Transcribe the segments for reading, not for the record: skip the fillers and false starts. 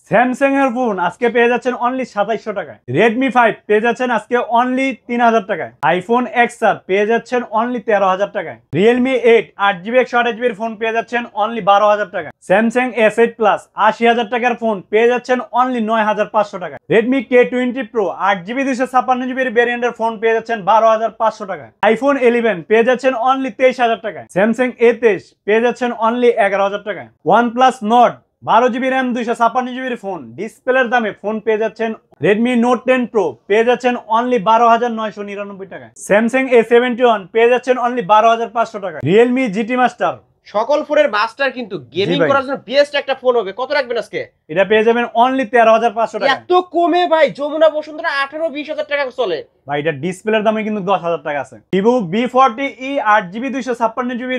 Samsung এর phone আজকে পেয়ে যাচ্ছেন অনলি 2700 টাকায়। রেডমি 5 পেয়ে যাচ্ছেন আজকে অনলি 3000 টাকায়। আইফোন এক্সআর পেয়ে যাচ্ছেন অনলি 13000 টাকায়। রিয়েলমি 8 8GB 128GB এর ফোন পেয়ে যাচ্ছেন অনলি 12000 টাকায়। স্যামসাং S8 প্লাস 80000 টাকার ফোন পেয়ে যাচ্ছেন অনলি 9500 টাকায়। Redmi K20 Pro 8GB 256GB এর ভেরিয়েন্টের ফোন পেয়ে যাচ্ছেন 12500 টাকায়। আইফোন 11 পেয়ে যাচ্ছেন অনলি 23000 টাকায়। স্যামসাং A23 পেয়ে যাচ্ছেন অনলি 11000 টাকায়। OnePlus Nord 12GB RAM 256GB phone ডিসপ্লের দামে ফোন পেয়ে যাচ্ছেন। Redmi Note 10 Pro পেয়ে যাচ্ছেন অনলি 12999 টাকায়। Samsung A71 পেয়ে যাচ্ছেন অনলি 12500 টাকায়। Realme GT Master সকল ফোনের মাস্টার কিন্তু গেমিং করার জন্য বেস্ট একটা ফোন হবে। কত রাখবেন আজকে? এটা পেয়ে যাবেন অনলি 13500 টাকা। এত কমে ভাই? যমুনা বসুন্ধরা 18-20 হাজার টাকা চলে ভাই। এটা ডিসপ্লের দামে কিন্তু 10000 টাকা আছে। Vivo V40e 8GB 256GB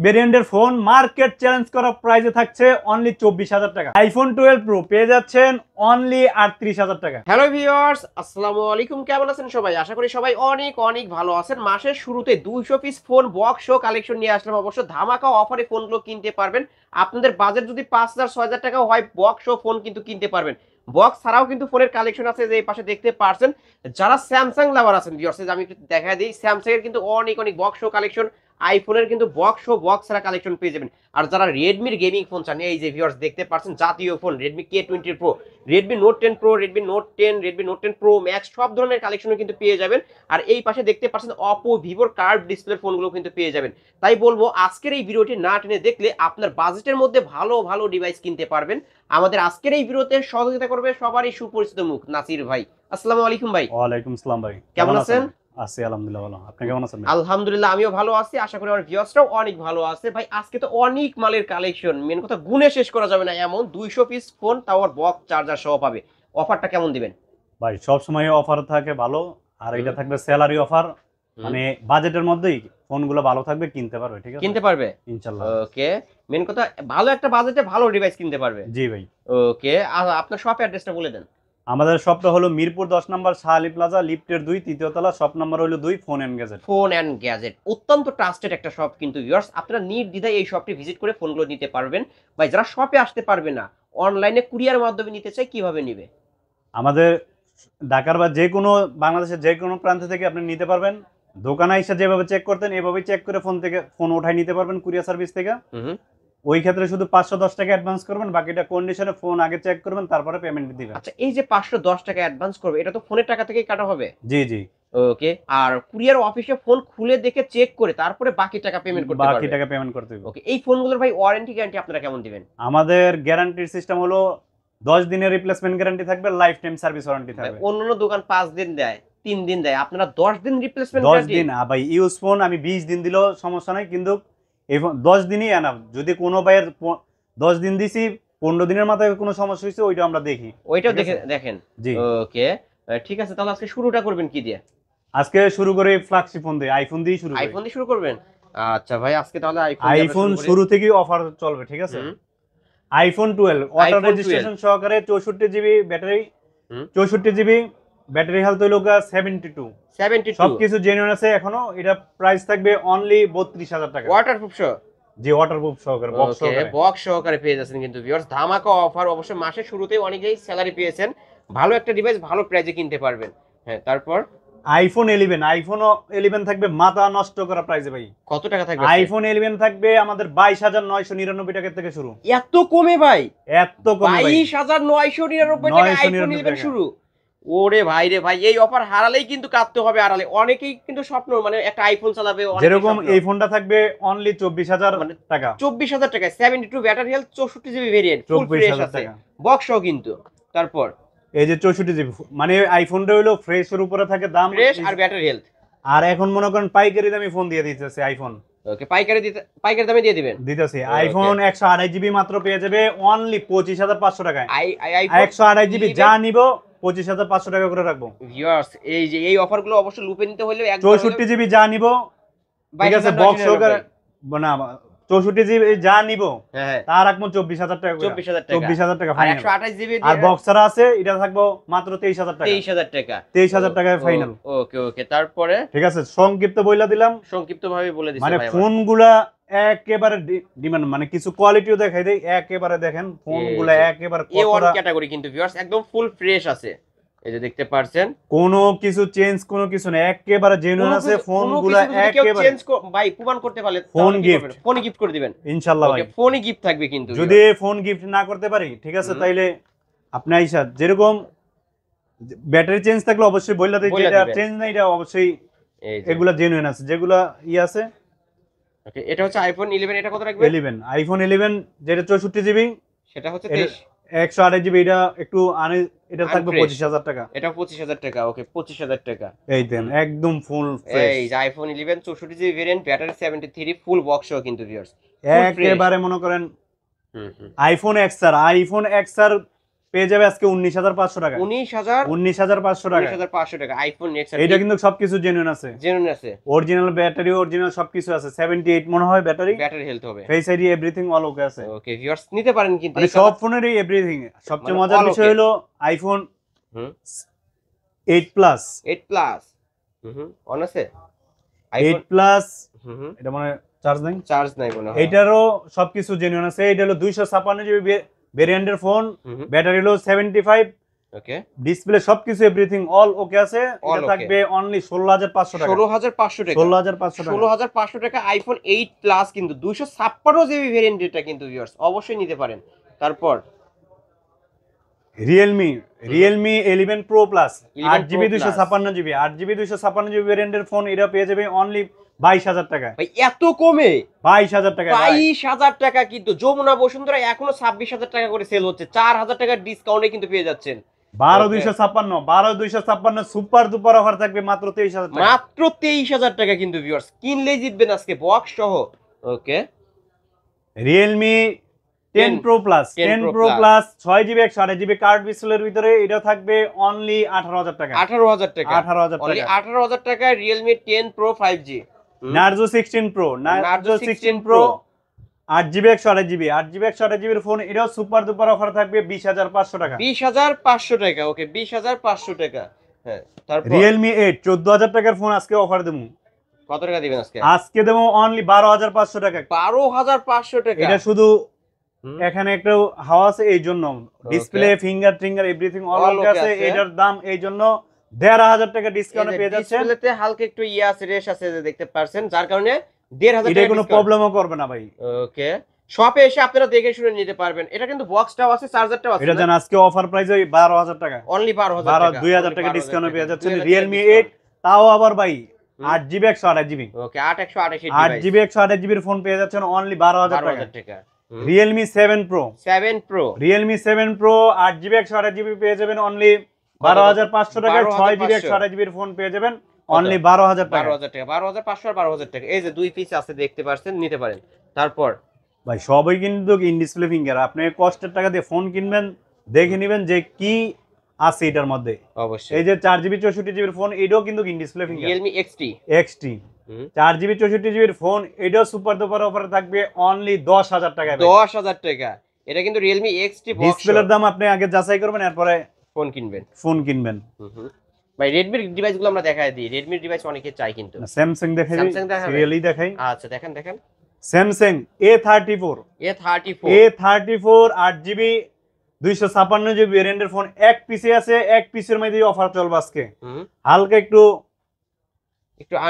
ভেরিয়েন্টের ফোন মার্কেট চ্যালেঞ্জ করা প্রাইসে থাকছে অনলি 24000 টাকা। আইফোন 12 Pro পেয়ে যাচ্ছেন অনলি 38000 টাকা। হ্যালো ভিউয়ার্স, আসসালামু আলাইকুম। কেমন আছেন সবাই? আশা করি সবাই অনেক অনেক ভালো আছেন। মাসের শুরুতে 200 piece phone box show collection নিয়ে আসলাম। অবশ্য ধামাকা অফারে ফোনগুলো কিনতে পারবেন। আপনাদের বাজেট যদি 5000-6000 টাকা হয়, বক্স শো ফোন কিন্তু কিনতে পারবেন। বক্স ছাড়াও কিন্তু ফোনের কালেকশন আছে, যে এই পাশে দেখতে পারছেন। যারা স্যামসাং লাভার আছেন ভিউয়ার্স, আমি একটু দেখা দিই, স্যামসাং এর কিন্তু অনেক অনেক বক্স শো কালেকশন, আইফোনের কিন্তু বক্স শো বক্স ছাড়া কালেকশন পেয়ে যাবেন। আর যারা রেডমির গেমিং ফোন চান, এই যে ভিউয়ার্স দেখতে পাচ্ছেন জাতীয় phone Redmi K20 Pro, Redmi note 10 Pro, Redmi note 10, Redmi note 10 Pro Max সব ধরনের কালেকশনও কিন্তু পেয়ে যাবেন। আর এই পাশে দেখতে পাচ্ছেন অপো ভিভোর কার্ভ ডিসপ্লে ফোনগুলো কিন্তু পেয়ে যাবেন। তাই বলবো আজকের এই ভিডিওটি না টেনে দেখলে আপনার বাজেটের মধ্যে ভালো ভালো ডিভাইস কিনতে পারবেন। আমাদের আজকের এই ভিডিওতে সহযোগিতা করবে সবারই সুপরিচিত মুখ, নাসির ভাই। আসসালামু আলাইকুম ভাই। ওয়ালাইকুম আসসালাম ভাই, কেমন আছেন? আছি আলহামদুলিল্লাহ ভালো। আপনি কেমন আছেন? আলহামদুলিল্লাহ আমিও ভালো আছি, আশা করি আমার ভিউয়ার্সরাও অনেক ভালো আছে। ভাই আজকে তো অনেক মালের কালেকশন, মেন কথা গুণে শেষ করা যাবে না এমন 200 পিস ফোন, তাও আর বক্স চার্জার সহ পাবে। অফারটা কেমন দিবেন ভাই? সব সময় অফার থাকে ভালো, আর এটা থাকবে স্যালারি অফার, মানে বাজেটের মধ্যেই ফোনগুলো ভালো থাকবে, কিনতে পারবে। ঠিক আছে, কিনতে পারবে ইনশাআল্লাহ। ওকে, মেন কথা ভালো একটা বাজেটে ভালো ডিভাইস কিনতে পারবে। জি ভাই। ওকে, আপনার শপ অ্যাড্রেসটা বলে দেন। আমাদের শপটা হলো মিরপুর 10 নম্বর শাহ আলী প্লাজা, লিফটের 2 তৃতীয় তলা, শপ নাম্বার হলো 2, phone and gadget. Phone and gadget অত্যন্ত ট্রাস্টেড একটা শপ কিন্তু ভিউয়ার্স, আপনারা নির্দ্বিধায় এই শপটি ভিজিট করে ফোনগুলো নিতে পারবেন। ভাই যারা শপে আসতে পারবে না, অনলাইনে কুরিয়ার মাধ্যমে নিতে চাই, কিভাবে নিবে? আমাদের ঢাকার বা যে কোনো বাংলাদেশের যে কোনো প্রান্ত থেকে আপনি নিতে পারবেন। দোকানে এসে যেভাবে চেক করতেন এভাবেই চেক করে ফোন উঠাই নিতে পারবেন কুরিয়ার সার্ভিস থেকে। ওই ক্ষেত্রে শুধু 510 টাকা অ্যাডভান্স করবেন, বাকিটা কন্ডিশনে ফোন আগে চেক করবেন, তারপরে পেমেন্ট দিবেন। আচ্ছা, এই যে 510 টাকা অ্যাডভান্স করবে, এটা তো ফোনের টাকা থেকেই কাটা হবে? জি জি। ওকে, আর কুরিয়ার অফিসে ফোন খুলে দেখে চেক করে তারপরে বাকি টাকা পেমেন্ট করতে পারবে? বাকি টাকা পেমেন্ট করতে হবে। ওকে, এই ফোনগুলোর ভাই ওয়ারেন্টি গ্যারান্টি আপনারা কেমন দিবেন? আমাদের গ্যারান্টির সিস্টেম হলো 10 দিনের রিপ্লেসমেন্ট গ্যারান্টি থাকবে, লাইফ টাইম সার্ভিস ওয়ারেন্টি থাকবে। অন্যান্য দোকান 5 দিন দেয়, 3 দিন দেয়, আপনারা 10 দিন রিপ্লেসমেন্ট 10 গ্যারান্টি? দিন। ভাই ইউজ ফোন আমি 20 দিন দিলেও সমস্যা নাই, কিন্তু এই 10 দিনই এনাফ। যদি কোনো ভাইয়ের 10 দিন দিছি, 15 দিনের মাথায় কোনো সমস্যা হয়েছে, ওইটা আমরা দেখি, ওইটাও দেখেন। জি ওকে, ঠিক আছে, তাহলে আজকে শুরুটা করবেন কি দিয়ে? আজকে শুরু করে ফ্ল্যাগশিপ ফোন দিয়ে, আইফোন দিয়ে শুরু করি। আইফোন দিয়ে শুরু করবেন? আচ্ছা ভাই, আজকে তাহলে আইফোন শুরু থেকেই অফার চলবে। ঠিক আছে, আইফোন 12 ওয়াটার রেজিস্ট্রেশন সহকারে 64GB battery, 64GB battery health হইলো 72 সবকিছু জেনুইন আছে এখনো। এটা প্রাইস থাকবে অনলি 32000 টাকা। ওয়াটারপ্রুফ সহ? জি, ওয়াটারপ্রুফ সহকারে, বক্স সহকারে পেয়ে যাচ্ছেন কিন্তু ভিউয়ার্স। ধামাকা অফার, অবশ্য মাসের শুরুতেই অনেকেই স্যালারি পেয়েছেন, ভালো একটা ডিভাইস ভালো প্রাইসে কিনতে পারবেন। হ্যাঁ, তারপর আইফোন 11 থাকবে মাথা নষ্ট করা প্রাইসে ভাই। কত টাকা থাকবে? আইফোন 11 থাকবে আমাদের 22999 টাকা থেকে শুরু। এত কমে ভাই? এত কমে ভাই, 22999 টাকা আইফোন 11 শুরু। ওরে ভাই রে ভাই, এই অফার হারালেই কিন্তু কাটতে হবে আড়ালে। অনেকেই কিন্তু স্বপ্ন, মানে একটা আইফোন চালাবে। যেরকম এই ফোনটা থাকবে অনলি 24000 টাকা। 24000 টাকা, 72 battery health, 64GB variant, full fresh আছে, বক্স সহ কিন্তু। তারপর এই যে 64GB, মানে আইফোনটা হলো ফ্রেশের উপরে থাকে দাম, ফ্রেশ আর ব্যাটারি হেলথ। আর এখন মনে করেন পাইকারি দামে ফোন দিয়ে দিতেছে আইফোন। ওকে, পাইকারি দামে দিয়ে দিবেন? দিতেছি। আইফোন 128GB মাত্র পেয়ে যাবে অনলি 25500 টাকায়। 128GB যা নিব 25500 টাকা করে রাখবো। ভিউয়ার্স, এই যে এই অফারগুলো অবশ্যই লুপে নিতে হলে 64GB যা নিব, ঠিক আছে, বক্স সহকারে না, 64GB যা নিব তার রাখবো 24000 টাকা করে। 24000 টাকা ফাইনাল। 128GB আর বক্স ছাড়া আছে, এটা থাকবো মাত্র 23000 টাকা। 23000 টাকায় ফাইনাল। ওকে ওকে, তারপরে ঠিক আছে, সংক্ষিপ্ত বইলা দিলাম, সংক্ষিপ্তভাবে বলে দিছি মানে ভাই। ফোনগুলা একেবারে ডিমান্ড, মানে কিছু কোয়ালিটিও দেখাই দেই, একেবারে দেখেন ফোনগুলো একেবারে A1 ক্যাটাগরি কিন্তু ভিউয়ার্স একদম ফুল ফ্রেশ আছে, এই যে দেখতে পারছেন কোনো কিছু চেঞ্জ, কোনো কিছু না, একেবারে জেনুইন আছে ফোনগুলো একেবারে। চেঞ্জ ভাই প্রমাণ করতে পারলে ফোন গিফট, ফোন গিফট করে দিবেন ইনশাআল্লাহ ভাই, ফোনই গিফট থাকবে কিন্তু। যদি ফোন গিফট না করতে পারি ঠিক আছে, তাইলে আপনি আইসা যেরকম ব্যাটারি চেঞ্জ থাকলে অবশ্যই বইলা দেই, যেটা চেঞ্জ নাই এটা অবশ্যই এগুলা জেনুইন আছে, যেগুলা আছে। ওকে, এটা হচ্ছে আইফোন 11, এটা কত রাখবে? 11 আইফোন 11 যেটা 64 জিবি, সেটা হচ্ছে 128 জিবি, এটা একটু এটা থাকবে 25,000 টাকা, এটা 25,000 টাকা। ওকে 25,000 টাকা, এই দেন একদম ফুল ফ্রেশ। এই যে iPhone 11 64 GB variant, battery 73, full box সহ কিন্তু ভিউয়ার্স একেবারে মনে করেন আইফোন এক্সআর, আইফোন এক্সআর পেয়ে যাবে আজকে 19,500 টাকা, 19,500 টাকা, 19,500 টাকা আইফোন এক্সআর। এটা কিন্তু সবকিছু জেনুইন আছে, অরিজিনাল ব্যাটারি, অরিজিনাল সবকিছু আছে, 78 মনে হয় ব্যাটারি হেলথ হবে, face ID everything all okay আছে। ওকে ভিউয়ার্স নিতে পারেন কিন্তু মানে সব ফোনেরই এভরিথিং। সবচেয়ে মজার বিষয় হলো আইফোন 8 প্লাস, 8 প্লাস অন আছে 8 প্লাস, এটা মানে চার্জ নাই মনে হয়, এটারও সবকিছু জেনুইন আছে। এটা হলো 256 জিবি ভেরিয়েন্টের ফোন, ব্যাটারি হলো 75, ওকে ডিসপ্লে সবকিছু এভরিথিং অল ওকে আছে। এটা থাকবে অনলি 16,500 টাকা, 16,500 টাকা, 16,500 টাকা, 16,500 টাকা আইফোন 8 প্লাস কিন্তু 256 জিবি ভেরিয়েন্ট, এটা কিন্তু ভিউয়ার্স অবশ্যই নিতে পারেন। তারপর Realme 11 Pro Plus 8GB 256GB, 8GB 256GB ভেরিয়েন্টের ফোন, এটা পেয়ে যাবে অনলি 22,000 টাকা। ভাই এত কমে 22,000 টাকা, 22,000 টাকা কিন্তু যমুনা বসুন্ধরা এখনো 26,000 টাকা করে সেল হচ্ছে, 4,000 টাকার ডিসকাউন্টে কিন্তু পেয়ে যাচ্ছেন। 12,256 সুপার দুপার অফার থাকবে মাত্র 23,000 টাকা, মাত্র 23,000 টাকা কিন্তু ভিউয়ার্স, কিনলেই জিতবেন আজকে বক্স সহ। ওকে Realme 10 Pro Plus 6GB 128GB card ডিসপ্লের ভিতরে, এটা থাকবে অনলি 18,000 টাকা, 18,000 টাকা, 18,000 অনলি টাকা, 18,000 টাকা Realme 10 Pro 5G। Narzo 16 Pro 8GB 128GB, 8GB 128GB এর ফোন, এটাও সুপার দুপার অফার থাকবে 20,500 টাকা, 20,500 টাকা। ওকে 20,500 টাকা। হ্যাঁ তারপর Realme 8 14,000 টাকার ফোন আজকে অফার দেবো। কত টাকা দিবেন আজকে? আজকে দেবো অনলি 12,500 টাকা, 12,500 টাকা। এটা শুধু এখানে একটা হাওয়া আছে এই জন্য, ডিসপ্লে ফিঙ্গার ট্রিঙ্গার এভরিথিং অল ওকে আছে, এটার দাম এই জন্য 1,500 টাকা ডিসকাউন্টে পেয়ে যাচ্ছেন। ডিসপ্লেতে হালকা একটু আছে, রেশ আছে যে দেখতে পারছেন, যার কারণে 1,500 টাকা, এটা কোনো প্রবলেমও করবে না ভাই। ওকে শপে এসে আপনারা দেখে শুনে নিতে পারবেন। এটা কিন্তু বক্সটাও আছে, চার্জারটাও আছে, এটা জান আজকে অফার প্রাইস ওই 12,000 টাকা, অনলি 12,000 টাকা, 2,000 টাকা ডিসকাউন্টে পেয়ে যাচ্ছেন Realme 8, তাও আবার ভাই 8GB 128GB। ওকে 8/128 8GB 128GB এর ফোন পেয়ে যাচ্ছেন অনলি 12,000 টাকা। Realme 7 Pro Realme 7 Pro 8GB 128GB পেয়ে যাবেন অনলি 12,500 টাকা, 6GB 128GB এর ফোন পেয়ে যাবেন অনলি 12,000 টাকা, 12,500 আর 12,000 টাকা। এই যে দুই পিস আছে দেখতে পারছেন, নিতে পারেন। তারপর ভাই সবই কিন্তু ইন ডিসপ্লে ফিঙ্গার, আপনি কষ্টের টাকা দিয়ে ফোন কিনবেন, দেখে নেবেন যে কি আছে এটার মধ্যে। অবশ্যই এই যে 4GB 64GB এর ফোন, এটাও কিন্তু in display finger, Realme XT 4GB 64GB এর ফোন, এটাও সুপার দুপার অফারে থাকবে অনলি 10,000 টাকা, 10,000 টাকা। এটা কিন্তু Realme XT বক্স, ডিসপ্লের দাম আপনি আগে যাচাই করবেন, এরপরে ফোন কিনবেন। ভাই Redmi এর ডিভাইসগুলো আমরা দেখায় দিই, Redmi এর ডিভাইস অনেকে চাই কিন্তু। স্যামসাং দেখাই, সিরিয়ালি দেখাই। আচ্ছা দেখেন স্যামসাং A34 8GB 256GB ভেরিয়েন্টের ফোন, এক পিসে আছে, এক পিসের মধ্যে অফার চলবে আজকে, হালকা একটু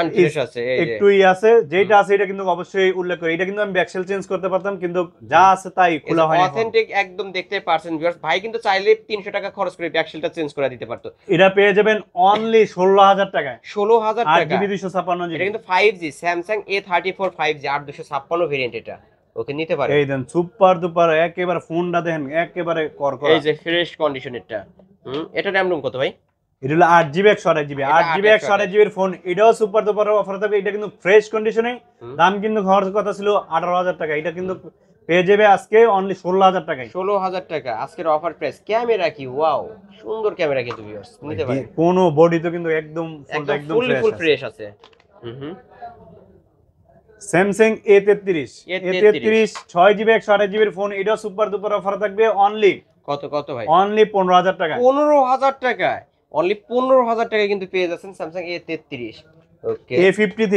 আনফ্রেশ আছে, একটু আছে, যেটা আছে এটা কিন্তু অবশ্যই উল্লেখ করি। এটা কিন্তু আমি ব্যাকসেল চেঞ্জ করতে পারতাম, কিন্তু যা আছে তাই খোলা হয় না, অথেন্টিক একদম দেখতে পারছেন ভিউয়ার্স। ভাই কিন্তু চাইলে 300 টাকা খরচ করে ব্যাকসেলটা চেঞ্জ করে দিতে পারতো। এটা পেয়ে যাবেন অনলি 16,000 টাকায়, 16,000 টাকা, 8GB 256GB। এটা কিন্তু 5G Samsung A34 5G 8/256 variant, এটা ওকে নিতে পারেন। এই দেন সুপার দুপার একেবারে ফোনটা দেখেন একেবারে করকরা, এই যে ফ্রেশ কন্ডিশন এটা। এটা RAM রুম কত ভাই? এটা হলো 8GB 128GB, 8GB 128GB এর ফোন, এটাও সুপার দুপার অফার থাকবে। এটা কিন্তু ফ্রেশ কন্ডিশনে, দাম কিন্তু হওয়ার কথা ছিল 18,000 টাকা, এটা কিন্তু পেয়ে যাবে আজকে অনলি 16,000 টাকায়, 16,000 টাকা আজকের অফার প্রাইস। ক্যামেরা কি ওয়াও, সুন্দর ক্যামেরা কিন্তু ভিউয়ার্স, নিতে পারেন। কোন বডি তো কিন্তু একদম ফুল ফ্রেশ আছে। স্যামসাং A33 6GB 128GB এর ফোন, এটাও সুপার দুপার অফার থাকবে অনলি কত ভাই? অনলি 15,000 টাকা, 15,000 টাকায়, অনলি 15,000 টাকায় কিন্তু পেয়ে যাচ্ছেন স্যামসাং A33। ওকে A53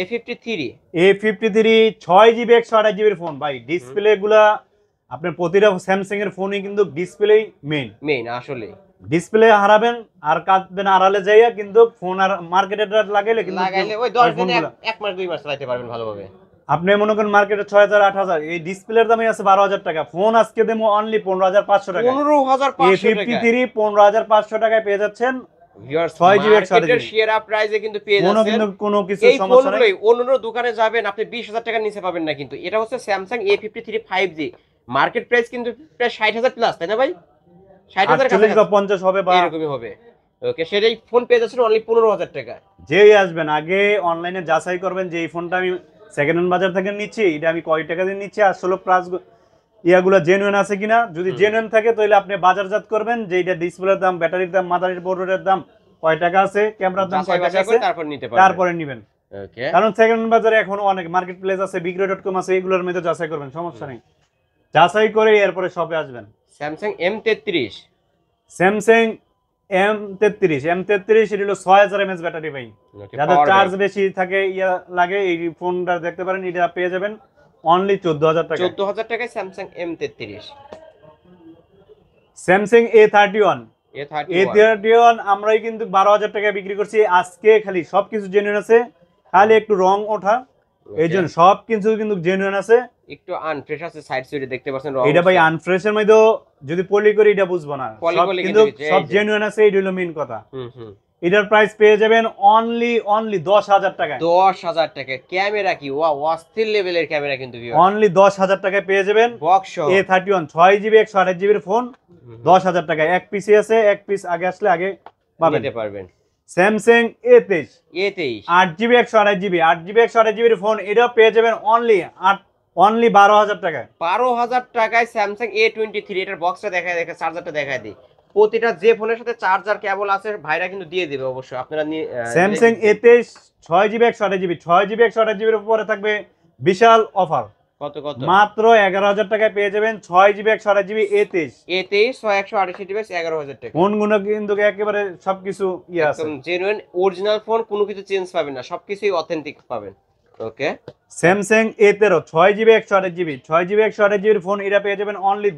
A53 A53 6GB 128GB phone ভাই। ডিসপ্লে গুলা আপনার প্রতিটা স্যামসাং এর ফোনই কিন্তু ডিসপ্লে মেইন আসলে ডিসপ্লে হারাবেন আর কাটবেন আড়ালে যাইয়া, কিন্তু ফোন আর মার্কেটে লাগাইলে কিন্তু লাগাইলে ওই 10 দিনে এক মাস 2 মাস চালাতে পারবেন ভালোভাবে। আপনি মনে করেন মার্কেটে 6000 8000, এই ডিসপ্লের দামই আছে 12000 টাকা। ফোন আজকে দেবো অনলি 15500 টাকা। 15500 টাকা A53 15500 টাকায় পেয়ে যাচ্ছেন। ভিউয়ার্স 6GB 128GB সেরা প্রাইসে কিন্তু পেয়ে কোনো যাচ্ছেন। কিন্তু কোনো কিছু এই সমস্যা নেই। ফোনগুলোই অন্য দোকানে যাবেন আপনি 20000 টাকার নিচে পাবেন না, কিন্তু এটা হচ্ছে Samsung A53 5G। Market price কিন্তু প্রায় 60000 প্লাস, তাই না ভাই? 60000 48 বা 50 হবে বা এরকমই হবে। ওকে, সেটাই ফোন পেয়ে যাচ্ছেন অনলি 15000 টাকা। যেই আসবেন আগে অনলাইনে যাচাই করবেন যে এই ফোনটা আমি সেকেন্ড হ্যান্ড বাজার থেকে নিচ্ছি, এটা আমি কয় টাকা দিয়ে নিচ্ছি, আসলে প্রাইস ইয়াগুলো জেনুইন আছে কিনা। যদি জেনুইন থাকে তাহলে আপনি বাজারজাত করবেন যে এটা ডিসপ্লের দাম, ব্যাটারির দাম, মাদার বোর্ডের দাম কয় টাকা আছে, ক্যামেরার দাম কয় টাকা আছে, তারপর নিতে পারবেন, তারপরে নেবেন। ওকে, কারণ সেকেন্ড হ্যান্ড বাজারে এখনো অনেক মার্কেট প্লেস আছে, বিক্রয়.com আছে, এগুলোর মধ্যে যাচাই করবেন, সমস্যা নেই। যাচাই করে এরপরে শপে আসবেন। স্যামসাং M33 স্যামসাং M33 এটা হলো 6000 mAh ব্যাটারি ভাই। যাদের চার্জ বেশি থাকে ইয়া লাগে এই ফোনটা দেখতে পারেন, এটা পেয়ে যাবেন অনলি 14000 টাকা। 14000 টাকায় স্যামসাং M33। স্যামসাং A31 আমরাই কিন্তু 12000 টাকায় বিক্রি করছি আজকে। খালি সবকিছু জেনুইন আছে, খালি একটু রং ওঠা, এই জন্য সবকিছু কিন্তু জেনুইন আছে। একটু আনফ্রেশ আছে, সাইড সুইডে দেখতে পাচ্ছেন এটা ভাই আনফ্রেশের মধ্যে যদি পলি করি এটা বুঝবো না, সব কিন্তু সব জেনুইন আছে, এইটা হলো মেইন কথা। এটার প্রাইস পেয়ে যাবেন অনলি 10000 টাকা। 10000 টাকা ক্যামেরা কি ওয়াও, অস্থির লেভেলের ক্যামেরা কিন্তু অনলি 10000 টাকায় পেয়ে যাবেন box A31 6GB 128GB phone 10000 টাকায়। এক পিসি আছে, এক পিস আগে আসলে আগে পাবেন। Samsung A23 8GB 128GB phone, এটা পেয়ে যাবেন অনলি 12000 টাকায়। 12000 টাকায় স্যামসাং A23। এটার বক্সটা দেখায়, চার্জারটা দেখায় দিই। প্রতিটা যে ফোনের সাথে চার্জার কেবল আছে ভাইরা কিন্তু দিয়ে দিবে অবশ্যই, আপনারা স্যামসাং A23 6GB 128GB এর উপরে থাকবে বিশাল অফার। কত মাত্র 11000 টাকায় পেয়ে যাবেন 6GB 128GB A23 6128GB 11000 টাকা। ফোনগুলো কিন্তু একেবারে সবকিছু আছে, একদম জেনুইন অরিজিনাল ফোন, কোনো কিছু চেঞ্জ পাবেন না, সবকিছুই অথেন্টিক পাবেন। ওকে, Samsung A13 6GB 128GB phone, এটা পেয়ে যাবেন অনলি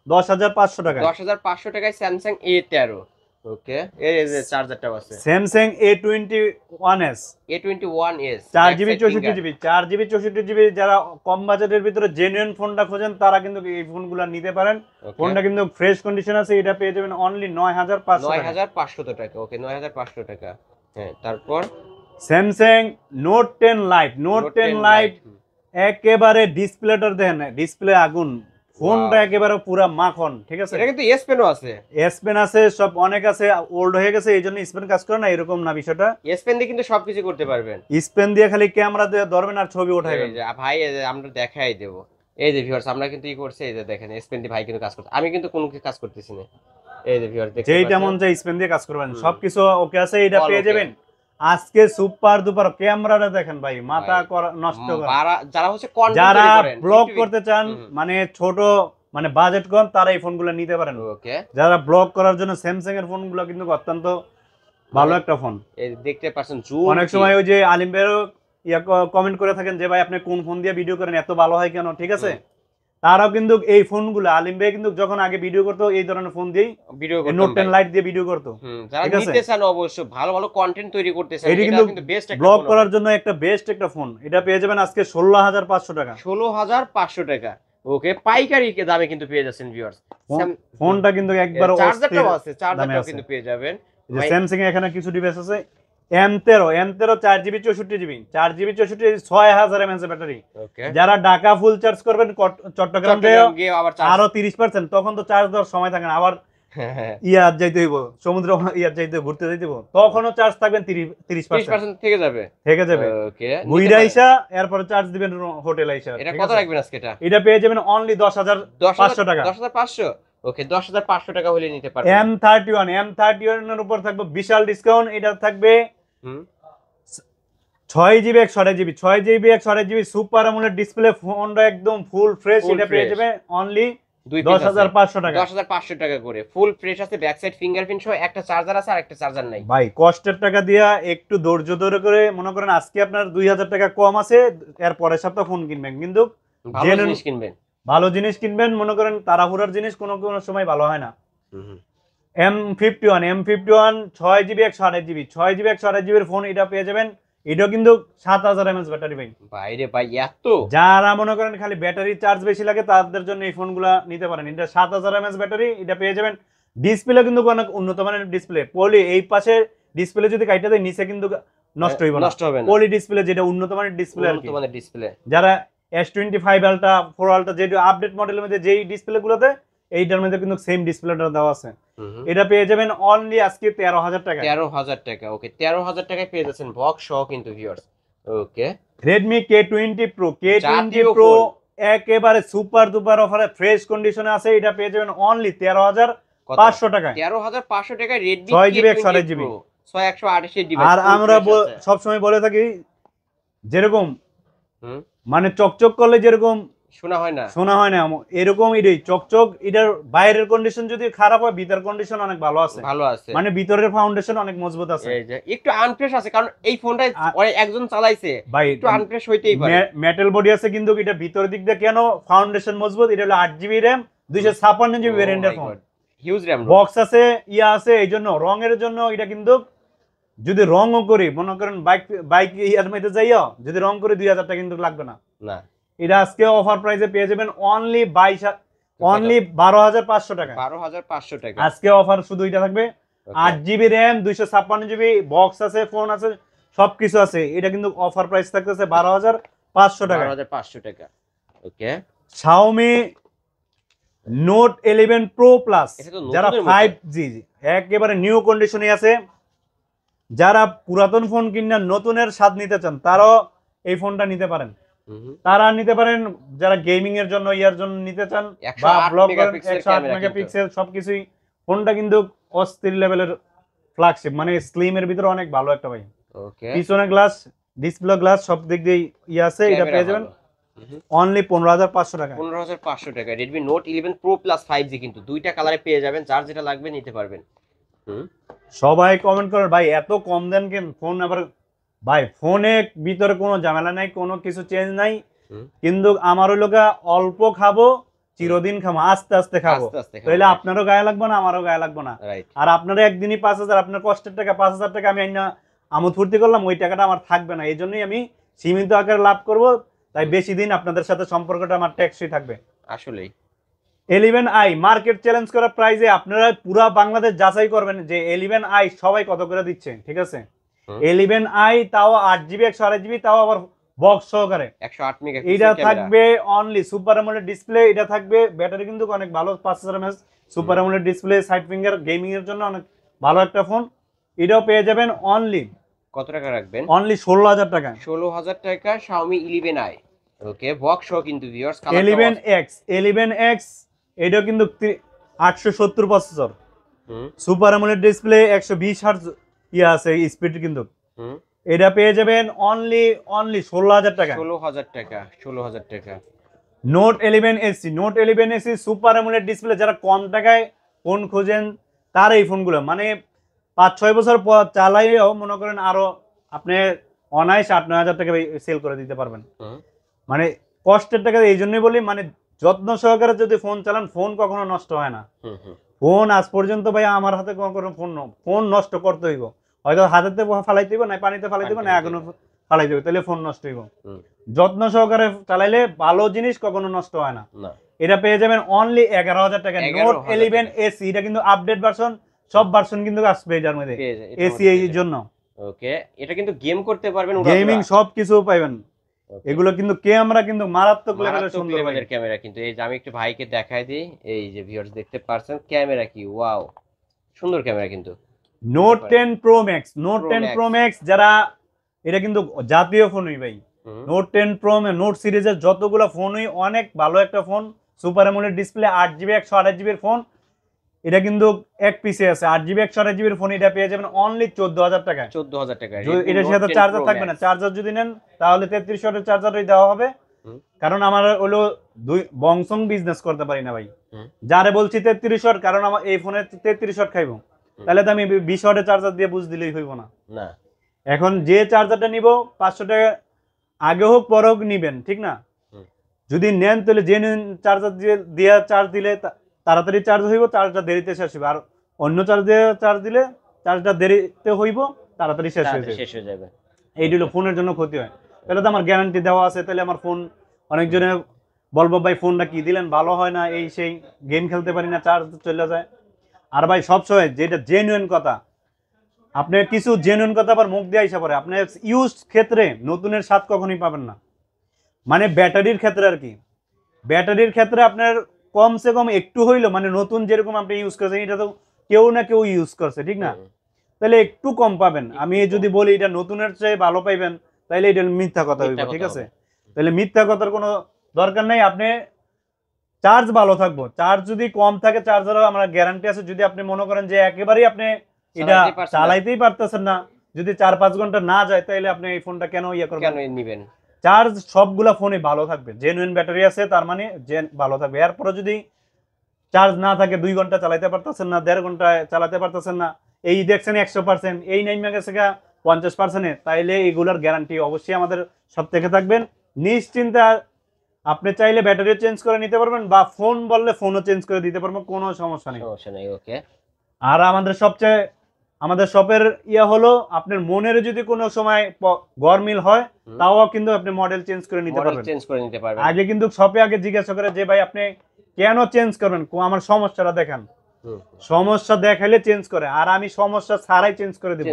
10500 টাকা। 10500 টাকায় স্যামসাং A13। ওকে, এই যে চার্জারটা আছে স্যামসাং A21s 4GB 64GB যারা কম বাজেটের ভিতরে জেনুইন ফোনটা খোঁজেন তারা কিন্তু এই ফোনগুলো নিতে পারেন। ফোনটা কিন্তু ফ্রেশ কন্ডিশন আছে, এটা পেয়ে যাবেন অনলি 9500 টাকা। ওকে, 9500 টাকা। হ্যাঁ, তারপর স্যামসাং নোট 10 লাইট একেবারে ডিসপ্লেটার দেখেন, ডিসপ্লে আগুন, ফোনটা একেবারে পুরো মাখন, ঠিক আছে। এটা কিন্তু এস পেনও আছে, সব অনেক আছে, ওল্ড হয়ে গেছে এই জন্য স্পেন কাজ করে না, এরকম না বিষয়টা। এস পেন দিয়ে কিন্তু সবকিছু করতে পারবেন। স্পেন দিয়ে খালি ক্যামেরা দিয়ে ধরবেন আর ছবি উঠাইবেন। ভাই আমরা দেখাই দেব, এই যে ভিউয়ার্স আমরা কিন্তু করছি, এই যে দেখেন এস পেন দিয়ে ভাই কিন্তু কাজ করছে, আমি কিন্তু কোনো কিছু কাজ করতেছি না। এই যে ভিউয়ার্স দেখতে যেইটা মন চাই স্পেন দিয়ে কাজ করবেন, সবকিছু ওকে আছে, এটা পেয়ে যাবেন আজকে সুপার দুপার। ক্যামেরাটা দেখেন ভাই, মাথা নষ্ট করে। যারা হচ্ছে কন্টেন্ট যারা করেন, ব্লগ করতে চান, মানে ছোট মানে বাজেট কম, তারা এই ফোনগুলো নিতে পারেন। ওকে, যারা ব্লগ করার জন্য স্যামসাং এর ফোনগুলো কিন্তু অত্যন্ত ভালো একটা ফোন। এই দেখতে পাচ্ছেন অনেক সময় ওই যে আলিম ভাইও কমেন্ট করে থাকেন যে ভাই আপনি কোন ফোন দিয়ে ভিডিও করেন, এত ভালো হয় কেন, ঠিক আছে। তারাও কিন্তু এই ফোনগুলো আলিম ভাই কিন্তু যখন আগে ভিডিও করতো এই ধরনের ফোন দিয়ে ভিডিও করতো, নোট 10 লাইট দিয়ে ভিডিও করতো। যারা নিতে চান অবশ্যই ভালো ভালো কন্টেন্ট তৈরি করতে চান, এটা কিন্তু বেস্ট একটা ব্লগ করার জন্য একটা বেস্ট একটা ফোন। এটা পেয়ে যাবেন আজকে 16500 টাকা। 16500 টাকা। ওকে, পাইকারি দামে কিন্তু পেয়ে যাচ্ছেন ভিউয়ার্স। ফোনটা কিন্তু একবার চার্জারটাও আছে, চার্জারটাও কিন্তু পেয়ে যাবেন। যে স্যামসাং এখানে কিছু ডিভাইস আছে। M13 4GB 64GB 6000 mAh battery. যারা ঢাকা ফুল চার্জ করবেন চট্টগ্রাম গিয়ে আরো 30%, তখন তো চার্জ দেওয়ার সময় থাকে না, আবার ইয়ার যাইতে হইব, সমুদ্র ইয়ার যাইতে ঘুরতে যাইতে হইব, তখনও চার্জ থাকবেন 30% থেকে যাবে। ওকে, ঘুইরা আইসা এরপর চার্জ দিবেন হোটেল আইসা। এটা কত রাখবেন আজকে? এটা পেয়ে যাবেন অনলি 10500 টাকা। 10500। ওকে, 10500 টাকা হলে নিতে পারবেন। M31 এর উপর থাকবে বিশাল ডিসকাউন্ট। এটা থাকবে 6GB 128GB super AMOLED display, ফোনটা একদম ফুল ফ্রেশ। এটা পেয়ে যাবে অনলি দুই পিস আছে 10,500 টাকা। 10,500 টাকা করে ফুল ফ্রেশ আছে, ব্যাক সাইড ফিঙ্গারপ্রিন্ট সহ, একটা চার্জার আছে আর একটা চার্জার নাই। ভাই কষ্টের টাকা দিয়া একটু ধৈর্য ধরে করে মনে করেন আজকে আপনার 2000 টাকা কম আছে, এর পরের সপ্তাহ ফোন কিনবেন, কিন্তু ভালো জেনুইন জিনিস কিনবেন। ভালো জিনিস কিনবেন। মনে করেন তাড়াহুড়ার জিনিস কোনো কোনো সময় ভালো হয় না। M51 6GB 128GB 6GB 128GB phone, এটা পেয়ে যাবেন। এটাও কিন্তু 7000 mAh ব্যাটারি ভাই। বাইরে ভাই এত, যারা মনে করেন খালি ব্যাটারি চার্জ বেশি লাগে তাদের জন্য এই ফোনগুলা নিতে পারেন। এটা 7000 mAh ব্যাটারি, এটা পেয়ে যাবেন। ডিসপ্লে কিন্তু অনেক উন্নত মানের ডিসপ্লে, পলি এই পাশে ডিসপ্লে যদি কাইটা দেয় নিচে কিন্তু নষ্ট হইব না, নষ্ট হবে না। পলি ডিসপ্লে যেটা উন্নত মানের ডিসপ্লে আর কি। উন্নত মানের ডিসপ্লে। যারা S25 আলট্রা 4 আলট্রা যেটা আপডেট মডেলের মধ্যে যেই ডিসপ্লে গুলোতে, এইটার মধ্যে কিন্তু সেম ডিসপ্লেটা দেওয়া আছে। এটা পেয়ে যাবেন অনলি আজকে 13,000 টাকা। 13,000 টাকা। ওকে 13,000 টাকায় পেয়ে যাচ্ছেন বক্স সহ কিন্তু ভিউয়ার্স। ওকে Redmi K20 Pro জাতীয় Pro ফোন। একেবারে সুপার দুপার অফারে ফ্রেশ কন্ডিশনে আছে। এটা পেয়ে যাবেন অনলি 13,500 টাকায়। 13,500 টাকায় রেডমি 6GB 128GB 628 জিবি। আর আমরা সবসময় বলে থাকি যেরকম হুম মানে চকচক করলে যেরকম শোনা হয় না, শোনা হয় না, এরকম এটাই চকচক। এটার বাইরের কন্ডিশন যদি খারাপ হয়, ভিতরের কন্ডিশন অনেক ভালো আছে, ভালো আছে। মানে ভিতরের ফাউন্ডেশন অনেক মজবুত আছে। এই যে একটু আনফ্রেশ আছে, কারণ এই ফোনটা একজন চালাইছে, ভাই একটু আনফ্রেশ হইতেই পারে। মেটাল বডি আছে, কিন্তু এটা ভিতরের দিক দিয়ে কেন ফাউন্ডেশন মজবুত। এটা হলো 8GB RAM 256GB ভেরিয়েন্টের ফোন, হিউজ র‍্যাম, বক্স আছে, ইয়া আছে। এই জন্য রঙের জন্য এটা কিন্তু যদি রঙও করি, মনে করেন বাইক ইয়ার মধ্যে যাইও যদি রং করে 2000 টাকা কিন্তু লাগবে না। না এটা আজকে অফার প্রাইসে পেয়ে যাবেন অনলি 12,500 টাকা। 12,500 টাকা আজকে অফার শুধু এটা থাকবে। 8GB RAM 256GB বক্স আছে, ফোন আছে, সবকিছু আছে। এটা কিন্তু অফার প্রাইস থাকতেছে 12,500 টাকা। 12,500 টাকা। ওকে Xiaomi Note 11 Pro Plus এটা তো যারা নতুনের মতো। 5G একেবারে নিউ কন্ডিশনে আছে, যারা পুরাতন ফোন কিনা নতুনের স্বাদ নিতে চান তারাও এই ফোনটা নিতে পারেন। তারা নিতে পারেন যারা গেমিং এর জন্য, ইয়ার জন্য নিতে চান, বা 108 ব্লগ করেন। মেগাপিক্সেল 108 মেগাপিক্সেল সবকিছুই। ফোনটা কিন্তু অস্থির লেভেলের ফ্ল্যাগশিপ, মানে স্লিম এর ভিতরে অনেক ভালো একটা ভাই। ওকে পিছনে গ্লাস, ডিসপ্লে গ্লাস সব দিক দিয়ে ইয়ে আছে। এটা পেয়ে যাবেন অনলি 15,500 টাকা। 15,500 টাকা Redmi Note 11 Pro Plus 5G, কিন্তু দুইটা কালারে পেয়ে যাবেন, যার যেটা লাগবে নিতে পারবেন। সবাই কমেন্ট করেন ভাই এত কম দেন কেন ফোন। আবার ভাই ফোনে ভিতরে কোনো ঝামেলা নাই, কোনো কিছু চেঞ্জ নাই, কিন্তু আমার ওই লোকা অল্প খাবো, চিরদিন খাবো, আস্তে আস্তে খাবো, তাহলে আপনারও গায়ে লাগবে না, আমারও গায়ে লাগবে না। আর আপনারা একদিনই 5,000, আপনার কষ্টের টাকা 5,000 টাকা আমি আইনা আমোদ ফুর্তি করলাম, ওই টাকাটা আমার থাকবে না। এই জন্যই আমি সীমিত আকারে লাভ করব, তাই বেশি দিন আপনাদের সাথে সম্পর্কটা আমার টেকসই থাকবে। আসলেই 11i মার্কেট চ্যালেঞ্জ করা প্রাইসে আপনারা পুরো বাংলাদেশ যাচাই করবেন যে 11i সবাই কত করে দিচ্ছে, ঠিক আছে? 11i তাও 8GB 128GB, তাও আবার বক্স সহকারে 108 মেগাপিক্সেল এটা থাকবে অনলি সুপার অ্যামোলেড ডিসপ্লে। এটা থাকবে ব্যাটারি কিন্তু অনেক ভালো, 5000 mAh super AMOLED display, side finger, gaming এর জন্য অনেক ভালো একটা ফোন। এটাও পেয়ে যাবেন অনলি কত টাকা রাখবেন? অনলি 16,000 টাকা। 16,000 টাকা Xiaomi 11i। ওকে বক্স সহ কিন্তু ভিউয়ার্স। 11X এটাও কিন্তু 870 processor, super AMOLED display, 120 hertz ইয়া আছে স্পিড কিন্তু। এটা পেয়ে যাবেন অনলি 16,000 টাকা। 16,000 টাকা 16,000 টাকা। Note 11AC super AMOLED display, যারা কম টাকায় ফোন খোঁজেন তার এই ফোনগুলো, মানে 5-6 বছর পর চালাইলেও মনে করেন আরো আপনি অনায়াস 8-9 হাজার টাকা সেল করে দিতে পারবেন। মানে কষ্টের টাকা এই জন্যই বলি, মানে যত্ন সহকারে যদি ফোন চালান, ফোন কখনো নষ্ট হয় না। ফোন আজ পর্যন্ত ভাই আমার হাতে কখনো ফোন নষ্ট করতে হইব, হয়তো হাতেতে ফালাইতে হইব, না পানিতে ফালাইতে হইব, না এখনো ফালাইতে হইব, তাহলে ফোন নষ্ট হইব। যত্ন সহকারে চালাইলে ভালো জিনিস কখনো নষ্ট হয় না। এটা পেয়ে যাবেন অনলি 11,000 টাকা। নোট 11AC এটা কিন্তু আপডেট ভার্সন, সব ভার্সন কিন্তু আসবে এটার মধ্যে এসি এর জন্য। ওকে এটা কিন্তু গেম করতে পারবেন, গেমিং সবকিছু পাবেন। এগুলো কিন্তু ক্যামেরা কিন্তু মারাত্মক লেভেলের সুন্দর ক্যামেরা কিন্তু। এই যে আমি একটু ভাইকে দেখাই দিই, এই যে ভিউয়ার্স দেখতে পাচ্ছেন ক্যামেরা কি ওয়াও, সুন্দর ক্যামেরা কিন্তু। Note 10 Pro Max note 10 Pro Max যারা, এটা কিন্তু জাতীয় ফোনই ভাই। নোট 10 Pro নোট সিরিজের যতগুলো ফোনই অনেক ভালো একটা phone, super AMOLED display, 8GB 128GB এর ফোন। এটা কিন্তু এক পিসে আছে 8GB 128GB এর ফোন। এটা পেয়ে যাবেন অনলি 14,000 টাকা। 14,000 টাকা। এটার সাথে চার্জার থাকবে না, চার্জার যদি নেন তাহলে 33 ওয়াটের চার্জারই দেওয়া হবে, কারণ আমার হলো দুই বংশং বিজনেস করতে পারি না ভাই। হুম। যারে বলছি 33 ওয়াট, কারণ আমার এই ফোনে 33 ওয়াট খাইবো, তাহলে তো আমি 20 ওয়াটের চার্জার দিয়ে বুঝ দিলেই হইব না। না। এখন যে চার্জারটা নিব 500 টাকা আগে হোক পরে হোক নিবেন, ঠিক না? হুম। যদি নেন তাহলে জেনুইন চার্জার দিয়ে চার্জ দিলে তাড়াতাড়ি চার্জ হইব, চার্জটা দেরিতে শেষ হইব। আর অন্য চার্জ দিয়ে চার্জ দিলে চার্জটা দেরিতে হইব, তাড়াতাড়ি শেষ হয়ে যাবে। শেষ হয়ে যাবে। এইটা হলো ফোনের জন্য ক্ষতি হয়। তাহলে তো আমার গ্যারান্টি দেওয়া আছে, তাহলে আমার ফোন অনেকজনে বলবো ভাই ফোনটা কি দিলেন, ভালো হয় না, এই সেই, গেম খেলতে পারি না, চার্জ চলে যায়। আর ভাই সবসময় যেটা জেনুইন কথা, আপনার কিছু জেনুইন কথা আবার মুখ দিয়ে আইসা পড়ে, আপনার ইউজ ক্ষেত্রে নতুনের স্বাদ কখনোই পাবেন না। মানে ব্যাটারির ক্ষেত্রে আর কি, ব্যাটারির ক্ষেত্রে আপনার কমসে কম একটু হইলো, মানে নতুন যেরকম আপনি ইউজ করছেন এটা তো কেউ না কেউ ইউজ করছে, ঠিক না? তাহলে একটু কম পাবেন। আমি যদি বলি এটা নতুনের চেয়ে ভালো পাইবেন, তাহলে এটা মিথ্যা কথা হইব, ঠিক আছে? তাহলে মিথ্যা কথার কোনো দরকার নেই। আপনি চার্জ ভালো থাকবো, চার্জ যদি কম থাকে চার্জারও আমরা গ্যারান্টি আছে। যদি আপনি মনে করেন যে একেবারেই আপনি এটা চালাইতেই পারতেছেন না, যদি 4-5 ঘন্টা না যায়, তাহলে আপনি এই ফোনটা কেন করবেন, কেন নিবেন? চার্জ সবগুলা ফোনে ভালো থাকবে, জেনুইন ব্যাটারি আছে তার মানে ভালো থাকবে। এরপরে যদি চার্জ না থাকে, 2 ঘন্টা চালাতে পারতেছেন না, 1.5 ঘন্টা চালাতে পারতেছেন না, এই দেখছেন 100%, এই নেমে গেছে 50%, তাইলে এগুলোর গ্যারান্টি অবশ্যই আমাদের সব থেকে থাকবেন। নিশ্চিন্তে আপনি চাইলে ব্যাটারিও চেঞ্জ করে নিতে পারবেন, বা ফোন বললে ফোনও চেঞ্জ করে দিতে পারবেন, কোনো সমস্যা নেই। ওকে। আর আমাদের শপের হলো, আপনার মনের যদি কোনো সময় গরমিল হয়, তাও কিন্তু আপনি মডেল চেঞ্জ করে নিতে পারবেন। আগে কিন্তু শপে আগে জিজ্ঞাসা করে যে ভাই আপনি কেন চেঞ্জ করবেন, আমার সমস্যাটা দেখান, সমস্যা দেখাইলে চেঞ্জ করে, আর আমি সমস্যা ছাড়াই চেঞ্জ করে দিব।